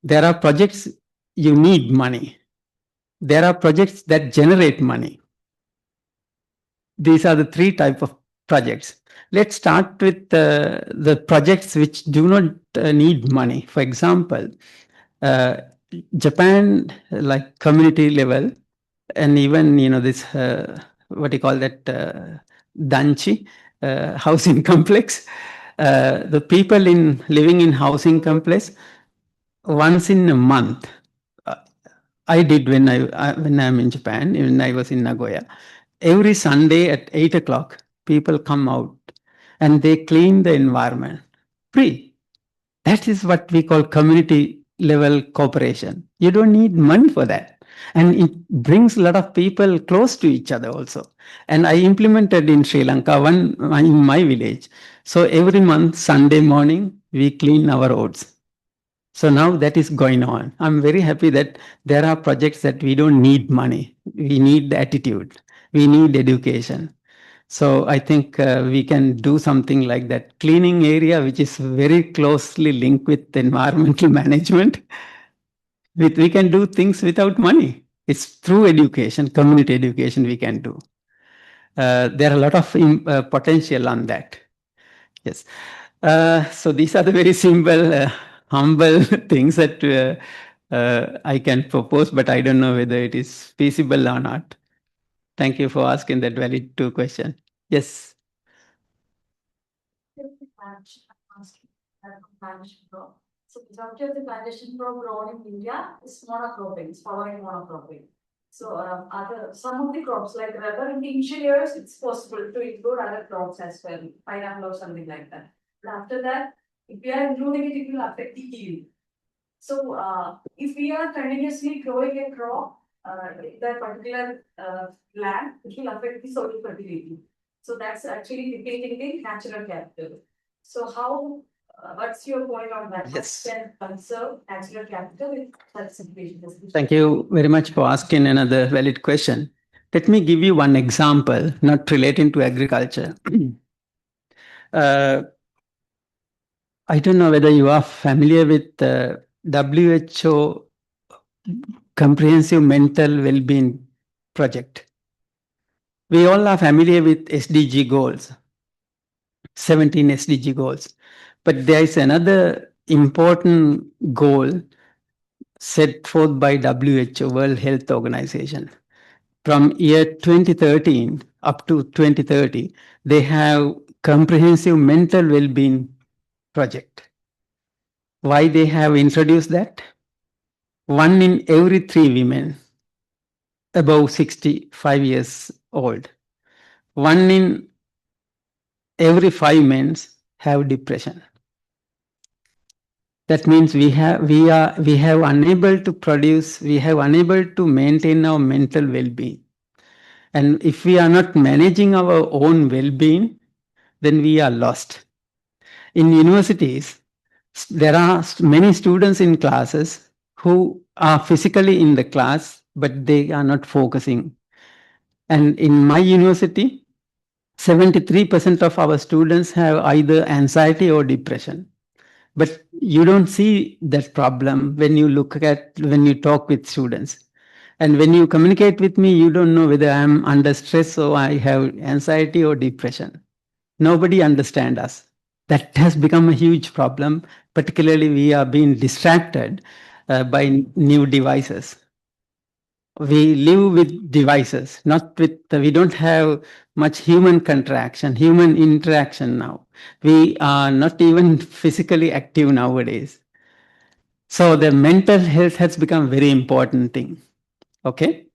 S2: There are projects you need money. There are projects that generate money. These are the 3 types of projects. Let's start with the projects which do not need money. For example, Japan, like community level, and even this what you call that danchi housing complex. The people living in housing complex, once in a month. I did when I'm in Japan, when I was in Nagoya. Every Sunday at 8 o'clock, people come out and they clean the environment free. That is what we call community level cooperation. You don't need money for that. And it brings a lot of people close to each other also. And I implemented in Sri Lanka in my village. So every month, Sunday morning, we clean our roads. So now that is going on. I'm very happy that there are projects that we don't need money. We need the attitude. We need education. So I think we can do something like that. Cleaning area, which is very closely linked with environmental management. We can do things without money. It's through education, community education we can do. There are a lot of potential on that. Yes. So these are the very simple, humble things that I can propose, but I don't know whether it is feasible or not. Thank you for asking that valid 2 question. Yes.
S5: So majority of the plantation crop grown in India is monocropping, it's following monocropping. So some of the crops like rubber in the initial years, it's possible to include other crops as well, pineapple or something like that. But after that, if we are including it, it will affect the yield. So if we are continuously growing a crop, that particular land, it will affect the soil fertility. So that's actually depleting the natural capital. So how, what's your point on that?
S2: Yes.
S5: How can conserve natural capital in such situations?
S2: Thank you very much for asking another valid question. Let me give you one example, not relating to agriculture. I don't know whether you are familiar with the WHO Comprehensive Mental Well-being Project. We all are familiar with SDG goals, 17 SDG goals. But there is another important goal set forth by WHO, World Health Organization. From year 2013 up to 2030, they have comprehensive mental well-being project. Why they have introduced that? 1 in every 3 women above 65 years old, 1 in every 5 men have depression. That means we have unable to maintain our mental well-being. And if we are not managing our own well-being, then we are lost. In universities, there are many students in classes who are physically in the class, but they are not focusing. And in my university, 73% of our students have either anxiety or depression. But you don't see that problem when you talk with students. And when you communicate with me, you don't know whether I'm under stress or I have anxiety or depression. Nobody understands us. That has become a huge problem. Particularly, we are being distracted by new devices. We live with devices, not with, we don't have much human interaction now. We are not even physically active nowadays. So the mental health has become very important thing. Okay.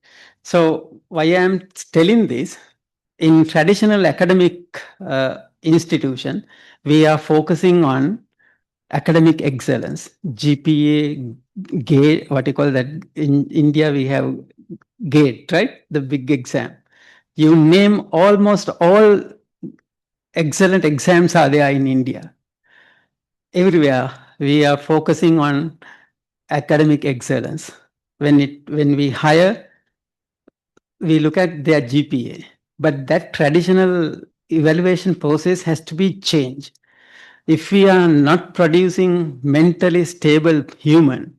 S2: So why I am telling this, in traditional academic institution, we are focusing on academic excellence, GPA, GATE, what you call that. In India, we have GATE, right? The big exam. You name almost all excellent exams are there in India. Everywhere, we are focusing on academic excellence. When we hire, we look at their GPA, but that traditional evaluation process has to be changed. If we are not producing mentally stable human,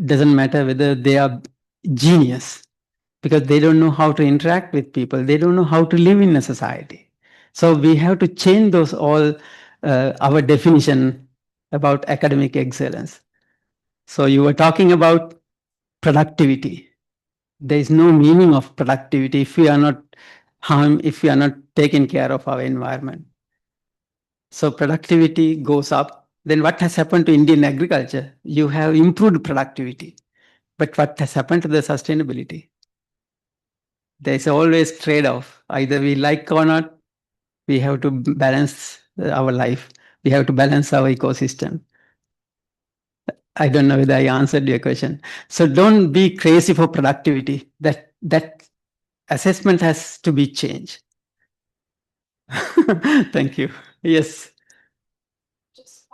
S2: doesn't matter whether they are genius, because they don't know how to interact with people, they don't know how to live in a society. So we have to change those all our definition about academic excellence. So you were talking about productivity. There is no meaning of productivity if we are not if we are not taking care of our environment. So productivity goes up. Then what has happened to Indian agriculture? You have improved productivity, but what has happened to the sustainability? There is always trade-off. Either we like or not, we have to balance our life. We have to balance our ecosystem. I don't know whether I answered your question. So don't be crazy for productivity. That assessment has to be changed. Thank you. Yes.
S6: Just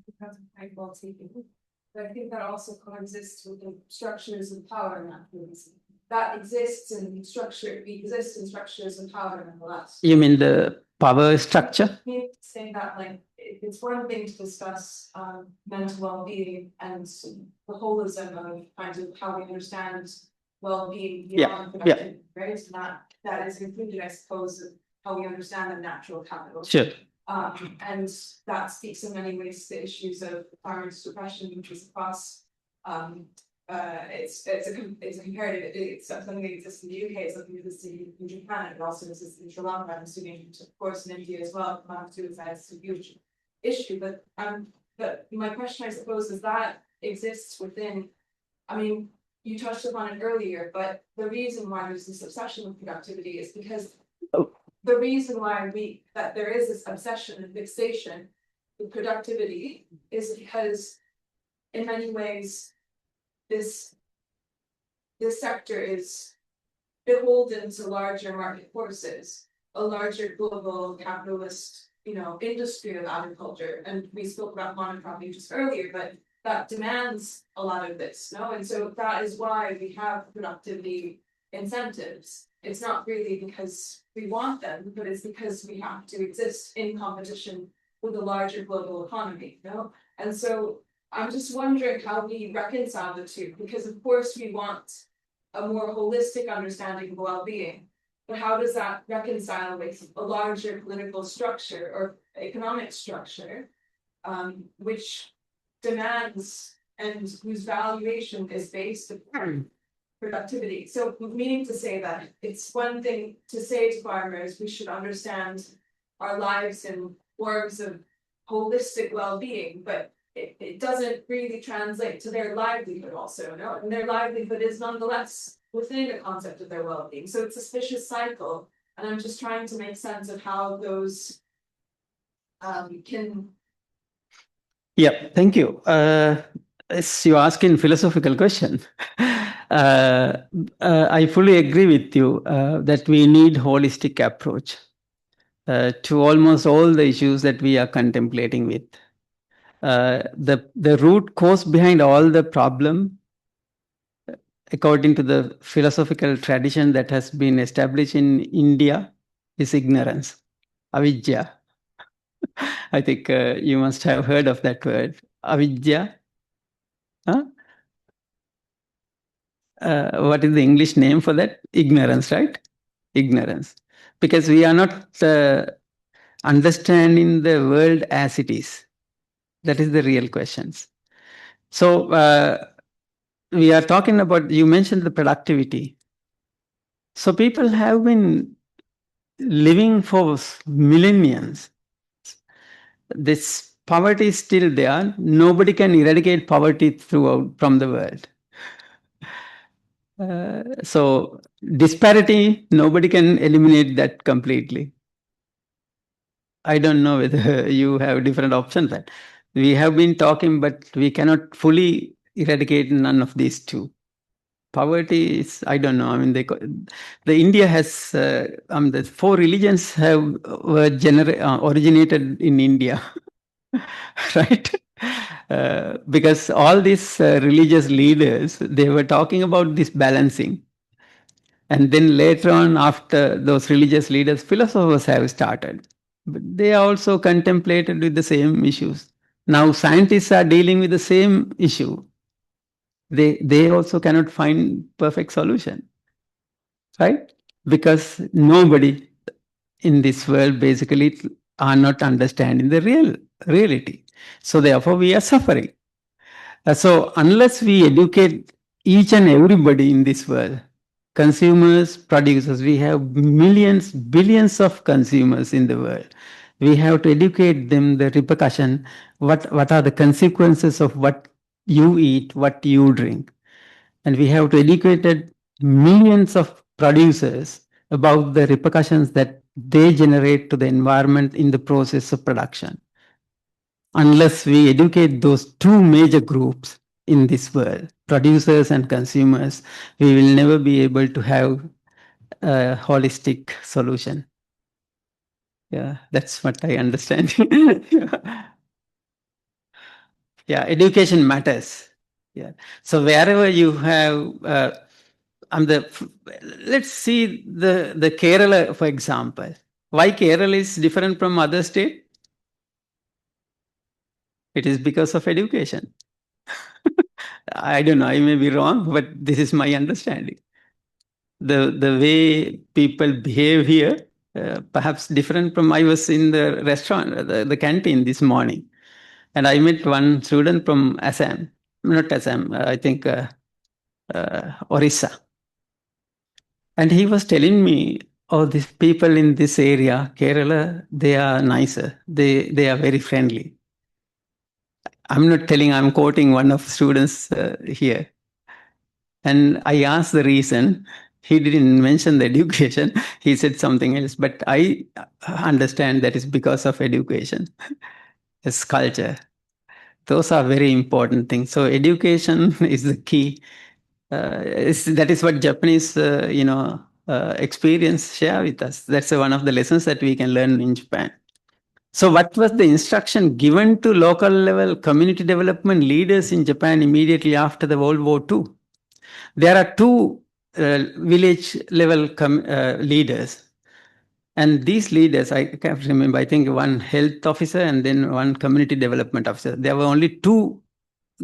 S6: because well taken. But I think that also coexists with the structures of power in that case. That exists in structure, we exist in structures of power nonetheless.
S2: You mean the power structure?
S6: Me saying that like it's one thing to discuss mental well-being and the holism of kind of how we understand well-being beyond production, right? And that is included, I suppose, of how we understand the natural capital.
S2: Sure.
S6: And that speaks in many ways to issues of farmers' depression, which is across it's a comparative, it's something that exists in the UK, it's something that exists in Japan, it also exists in Sri Lanka, I'm assuming, of course, in India as well. Suicide is a huge issue, but my question, I suppose, is that exists within, I mean, you touched upon it earlier, but the reason why there's this obsession with productivity is because the reason why that there is this obsession and fixation with productivity is because in many ways this sector is beholden to larger market forces, a larger global capitalist, industry of agriculture. And we spoke about monocropping just earlier, but that demands a lot of this, no? And so that is why we have productivity incentives. It's not really because we want them, but it's because we have to exist in competition with a larger global economy, And so I'm just wondering how we reconcile the two, because of course we want a more holistic understanding of well-being, but how does that reconcile with a larger political structure or economic structure, which demands and whose valuation is based upon productivity? So meaning to say that it's one thing to say to farmers, we should understand our lives in forms of holistic well-being, but it doesn't really translate to their livelihood also, no? And their livelihood is nonetheless within the concept of their well-being. So it's a vicious cycle. And I'm just trying to make sense of how those can.
S2: Yeah, thank you. As you ask in philosophical question, I fully agree with you that we need holistic approach to almost all the issues that we are contemplating with. The root cause behind all the problem, according to the philosophical tradition that has been established in India, is ignorance, avidya. I think you must have heard of that word, avidya. Huh? What is the English name for that? Ignorance, right? Ignorance. Because we are not understanding the world as it is. That is the real questions. So we are talking about, you mentioned the productivity. So people have been living for millenniums. This poverty is still there. Nobody can eradicate poverty throughout from the world. So disparity, nobody can eliminate that completely. I don't know whether you have different options. But we have been talking, but we cannot fully eradicate none of these two. Poverty is, I don't know. I mean, the India has the four religions were originated in India, right? Because all these religious leaders, they were talking about this balancing. And then later on, after those religious leaders, philosophers have started. But they also contemplated with the same issues. Now scientists are dealing with the same issue. They also cannot find perfect solution, right? Because nobody in this world basically are not understanding the reality. So therefore we are suffering. So unless we educate each and everybody in this world, consumers, producers, we have millions, billions of consumers in the world. We have to educate them the repercussion, what are the consequences of what you eat, what you drink. And we have to educate millions of producers about the repercussions that they generate to the environment in the process of production. Unless we educate those two major groups in this world, producers and consumers, we will never be able to have a holistic solution. Yeah, that's what I understand. Yeah, education matters. Yeah. So wherever you have, let's see the Kerala, for example. Why Kerala is different from other state? It is because of education. I don't know, I may be wrong, but this is my understanding. The way people behave here, perhaps different from, I was in the restaurant, the canteen this morning, and I met one student from Assam, not Assam, I think Orissa. And he was telling me, oh, these people in this area, Kerala, they are nicer. They are very friendly. I'm not telling, I'm quoting one of the students here. And I asked the reason. He didn't mention the education. He said something else. But I understand that is because of education. It's culture. Those are very important things. So education is the key. That is what Japanese, experience share with us. That's one of the lessons that we can learn in Japan. So what was the instruction given to local level community development leaders in Japan immediately after the World War II? There are two village level leaders. And these leaders, I can't remember, I think one health officer and then one community development officer. There were only two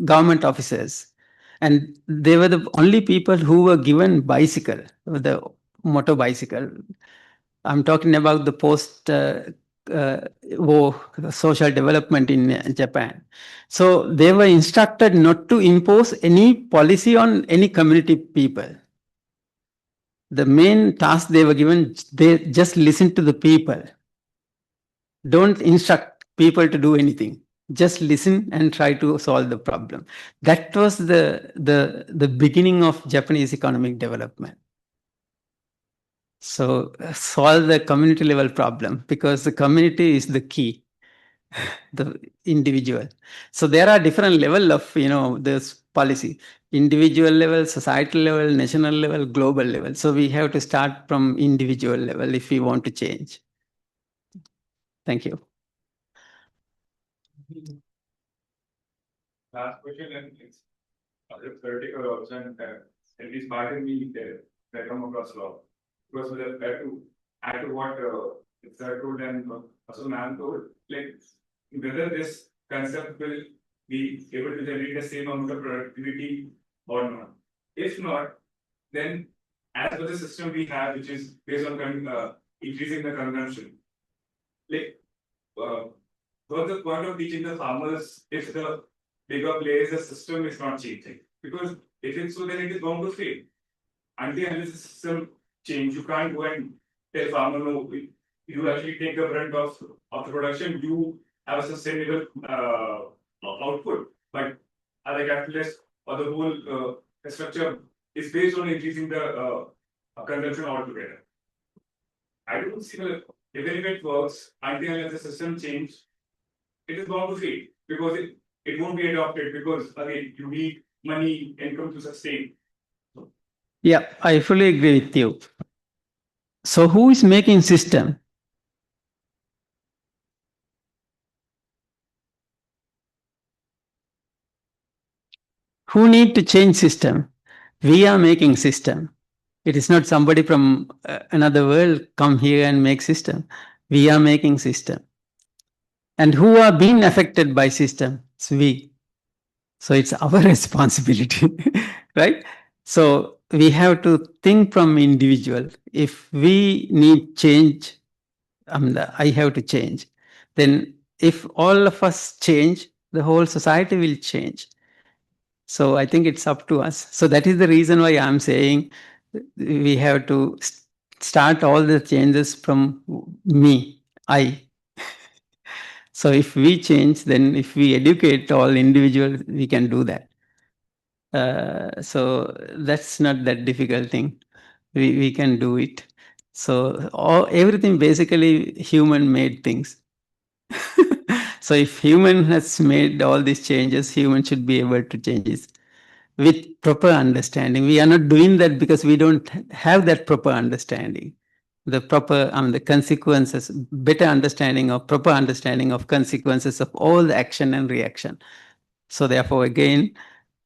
S2: government officers. And they were the only people who were given bicycle, the motor bicycle. I'm talking about the post war social development in Japan. So they were instructed not to impose any policy on any community people. The main task they were given, they just listen to the people. Don't instruct people to do anything. Just listen and try to solve the problem. That was the beginning of Japanese economic development. So solve the community level problem, because the community is the key, the individual. So there are different level of, this policy, individual level, societal level, national level, global level. So we have to start from individual level if we want to change. Thank you.
S3: Last question, and it's other theoretical also, and at least pardon me that come across law. Because to add to what Sir told and also ma'am told, like whether this concept will be able to generate the same amount of productivity or not. If not, then as per the system we have, which is based on increasing the consumption, like what's the point of teaching the farmers if the bigger players, the system is not changing. Because if it's so, then it is bound to fail. Until the system change, you can't go and tell farmer, no, you actually take the brunt of the production, you have a sustainable output. But other capitalists or the whole structure is based on increasing the consumption altogether. I don't see even if it works, until the system change, it is bound to fail because it won't be adopted because again you need money, income to sustain.
S2: Yeah, I fully agree with you. So who is making system? Who need to change system? We are making system. It is not somebody from another world come here and make system. We are making system. And who are being affected by system? It's we. So it's our responsibility, right? So we have to think from individual. If we need change, I have to change. Then if all of us change, the whole society will change. So I think it's up to us. So that is the reason why I'm saying we have to start all the changes from me, I. So if we change, then if we educate all individuals, we can do that. So that's not that difficult thing. We can do it. So everything basically human made things. So if human has made all these changes, human should be able to change it with proper understanding. We are not doing that because we don't have that proper understanding. The proper, the consequences, better understanding or proper understanding of consequences of all the action and reaction. So therefore, again,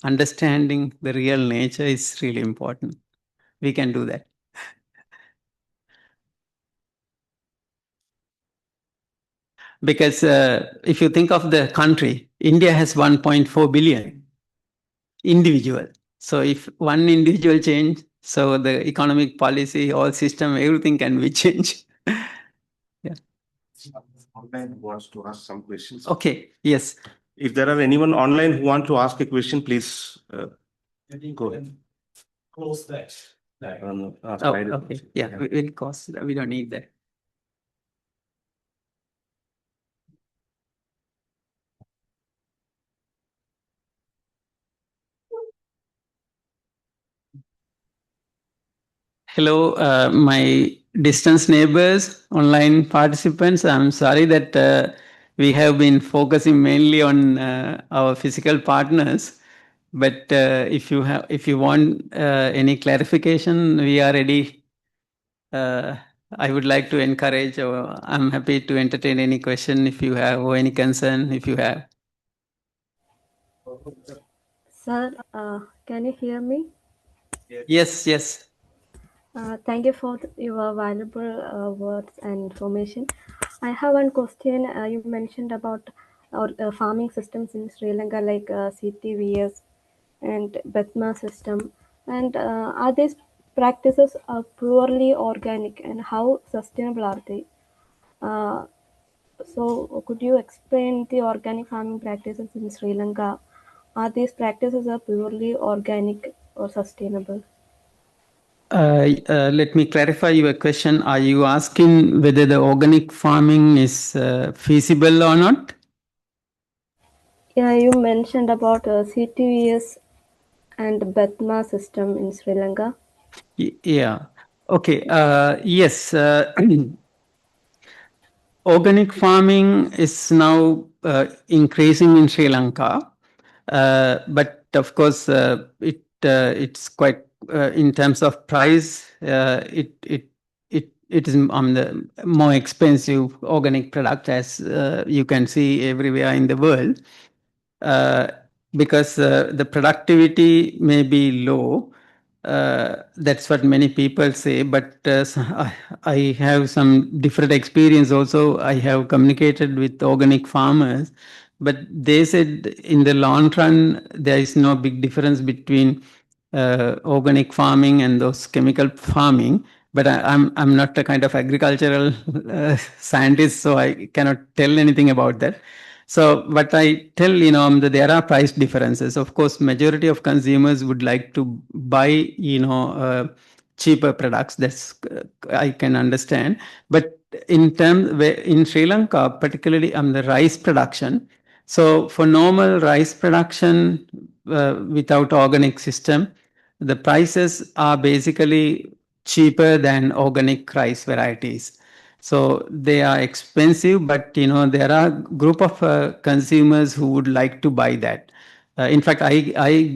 S2: understanding the real nature is really important. We can do that. Because if you think of the country, India has 1.4 billion individual. So if one individual change, so the economic policy, all system, everything can be changed. Yeah.
S1: Online wants to ask some questions.
S2: Okay. Yes.
S1: If there are anyone online who want to ask a question, please go ahead.
S4: Close that.
S2: Okay. Yeah. We'll cause. We don't need that. Hello, my distance neighbors, online participants. I'm sorry that we have been focusing mainly on our physical partners. But if you want any clarification, we are ready. I would like to encourage, or I'm happy to entertain any question if you have, or any concern if you have.
S7: Sir, can you hear me?
S2: Yes, yes.
S7: Thank you for your valuable words and information. I have one question. You mentioned about our farming systems in Sri Lanka, like CTVS and BETMA system. And are these practices purely organic, and how sustainable are they? So, could you explain the organic farming practices in Sri Lanka? Are these practices purely organic or sustainable?
S2: Let me clarify your question. Are you asking whether the organic farming is feasible or not?
S7: Yeah, you mentioned about CTVS and BETMA system in Sri Lanka.
S2: Yeah. Okay. Yes. Organic farming is now increasing in Sri Lanka, but of course, it's quite in terms of price. It is the more expensive organic product, as you can see everywhere in the world, because the productivity may be low. That's what many people say, but I have some different experience also. I have communicated with organic farmers, but they said in the long run, there is no big difference between organic farming and those chemical farming. But I'm not a kind of agricultural scientist, so I cannot tell anything about that. So, but I tell, that there are price differences. Of course, majority of consumers would like to buy, cheaper products. That's I can understand. But in Sri Lanka, particularly on the rice production, so for normal rice production without organic system, the prices are basically cheaper than organic rice varieties. So they are expensive, but there are group of consumers who would like to buy that. In fact, I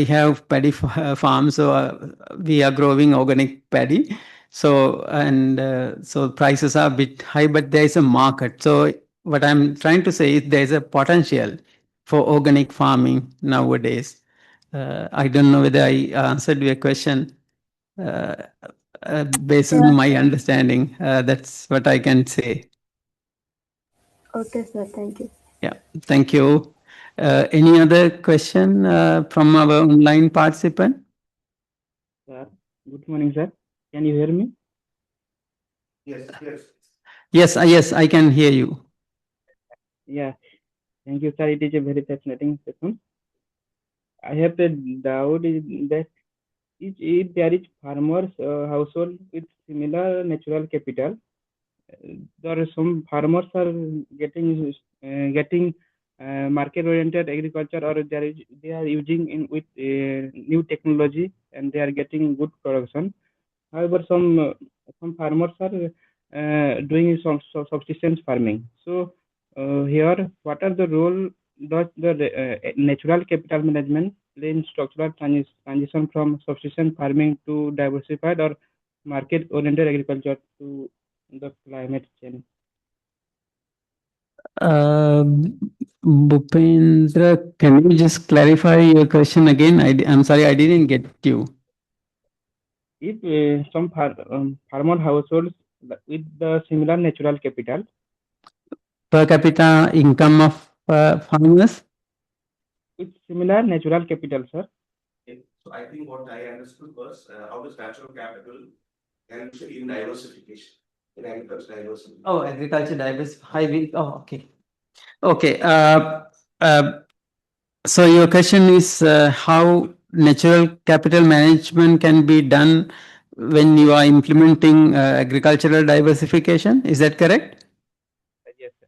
S2: have paddy farm, so we are growing organic paddy. So so prices are a bit high, but there is a market. So what I'm trying to say is there is a potential for organic farming nowadays. I don't know whether I answered your question. Uh, Based on my understanding, that's what I can say.
S7: Okay, sir. Thank you.
S2: Yeah, thank you. Any other question from our online participant?
S8: Sir, good morning, sir. Can you hear me?
S1: Yes, yes.
S2: Yes, I can hear you.
S8: Yeah, thank you, sir. It is a very fascinating session. I have a doubt is that if there is farmers household with similar natural capital, there are some farmers are getting market oriented agriculture, or they are using in with new technology and they are getting good production. However, some farmers are doing some subsistence farming. So here, what are the role does the natural capital management play in structural transition from subsistence farming to diversified or market-oriented agriculture to the climate change?
S2: Bhupendra, can you just clarify your question again? I'm sorry, I didn't get you.
S8: If some farmer households with the similar natural capital,
S2: Per capita income of farmers?
S8: with similar natural capital, sir.
S1: So I think what I understood was how does natural capital help in diversification, in agriculture diversification.
S2: Oh, agriculture diversity. Oh, okay. Okay. So your question is how natural capital management can be done when you are implementing agricultural diversification. Is that correct?
S8: Yes, sir.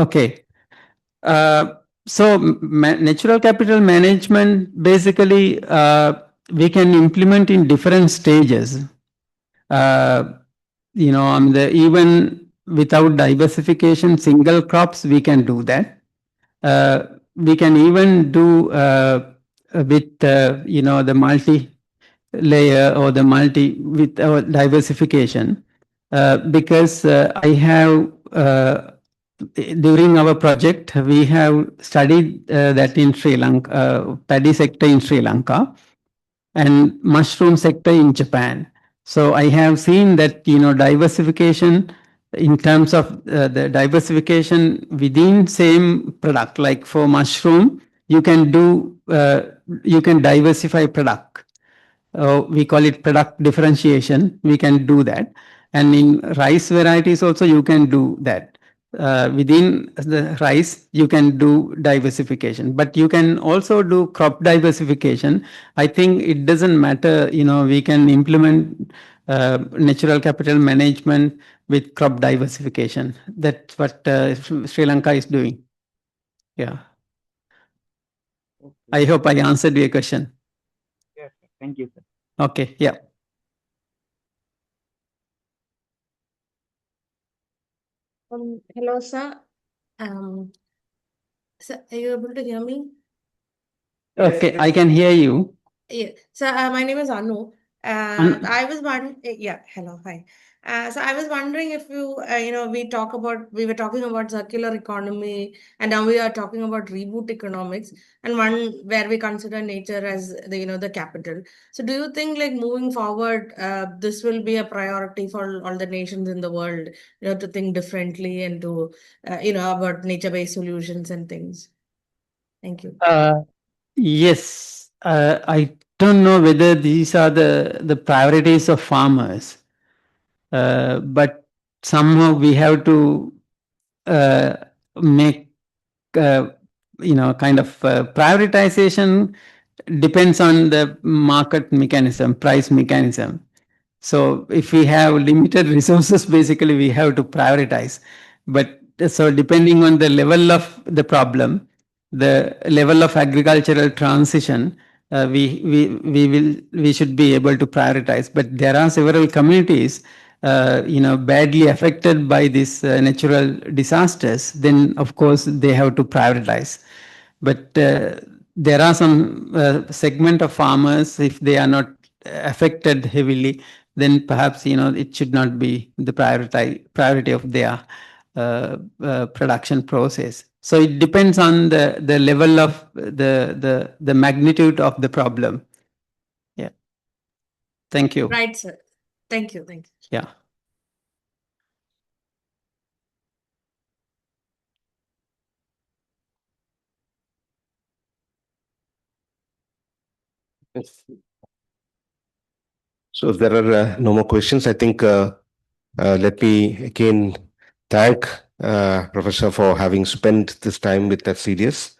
S2: Okay. So natural capital management basically we can implement in different stages. Even without diversification, single crops, we can do that. We can even do with the multi layer or the multi with our diversification because I have during our project we have studied that in Sri Lanka, paddy sector in Sri Lanka and mushroom sector in Japan. So I have seen that diversification in terms of the diversification within same product, like for mushroom, you can diversify product. We call it product differentiation. We can do that, and in rice varieties also you can do that. Within the rice, you can do diversification, but you can also do crop diversification. I think it doesn't matter, we can implement natural capital management with crop diversification. That's what Sri Lanka is doing. Yeah.
S8: Okay.
S2: I hope I answered your question.
S8: Yes, sir. Thank you, sir.
S2: Okay. Yeah.
S9: Hello, sir. Sir, are you able to hear me?
S2: Okay, I can hear you.
S9: Yeah. So, my name is Anu. I was wondering, yeah, hello, hi. So I was wondering if we were talking about circular economy, and now we are talking about reboot economics, and one where we consider nature as the capital. So do you think like moving forward, this will be a priority for all the nations in the world, to think differently and to, about nature-based solutions and things? Thank you.
S2: Yes, I don't know whether these are the priorities of farmers, but somehow we have to make kind of prioritization depends on the market mechanism, price mechanism. So if we have limited resources, basically we have to prioritize. But so depending on the level of the problem, the level of agricultural transition, we should be able to prioritize. But there are several communities, badly affected by these natural disasters. Then of course they have to prioritize. But there are some segment of farmers, if they are not affected heavily, then perhaps it should not be the priority of their production process. So it depends on the level of the magnitude of the problem. Yeah. Thank you.
S9: Right, sir. Thank you. Thank you.
S2: Yeah.
S1: So if there are no more questions, I think let me again thank Professor for having spent this time with us, CDS.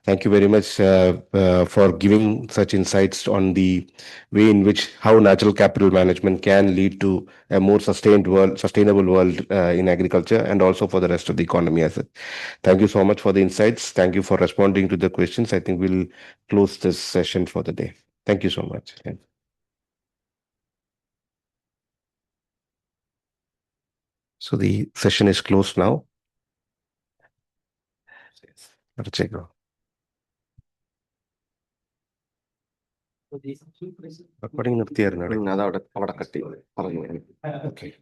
S1: Thank you very much for giving such insights on the way in which how natural capital management can lead to a more sustainable world in agriculture and also for the rest of the economy as it. Thank you so much for the insights. Thank you for responding to the questions. I think we'll close this session for the day. Thank you so much. So the session is closed now. Recording നിർത്തിയായിരുന്നു. അതവിടെ കട്ടി പറഞ്ഞു. Okay.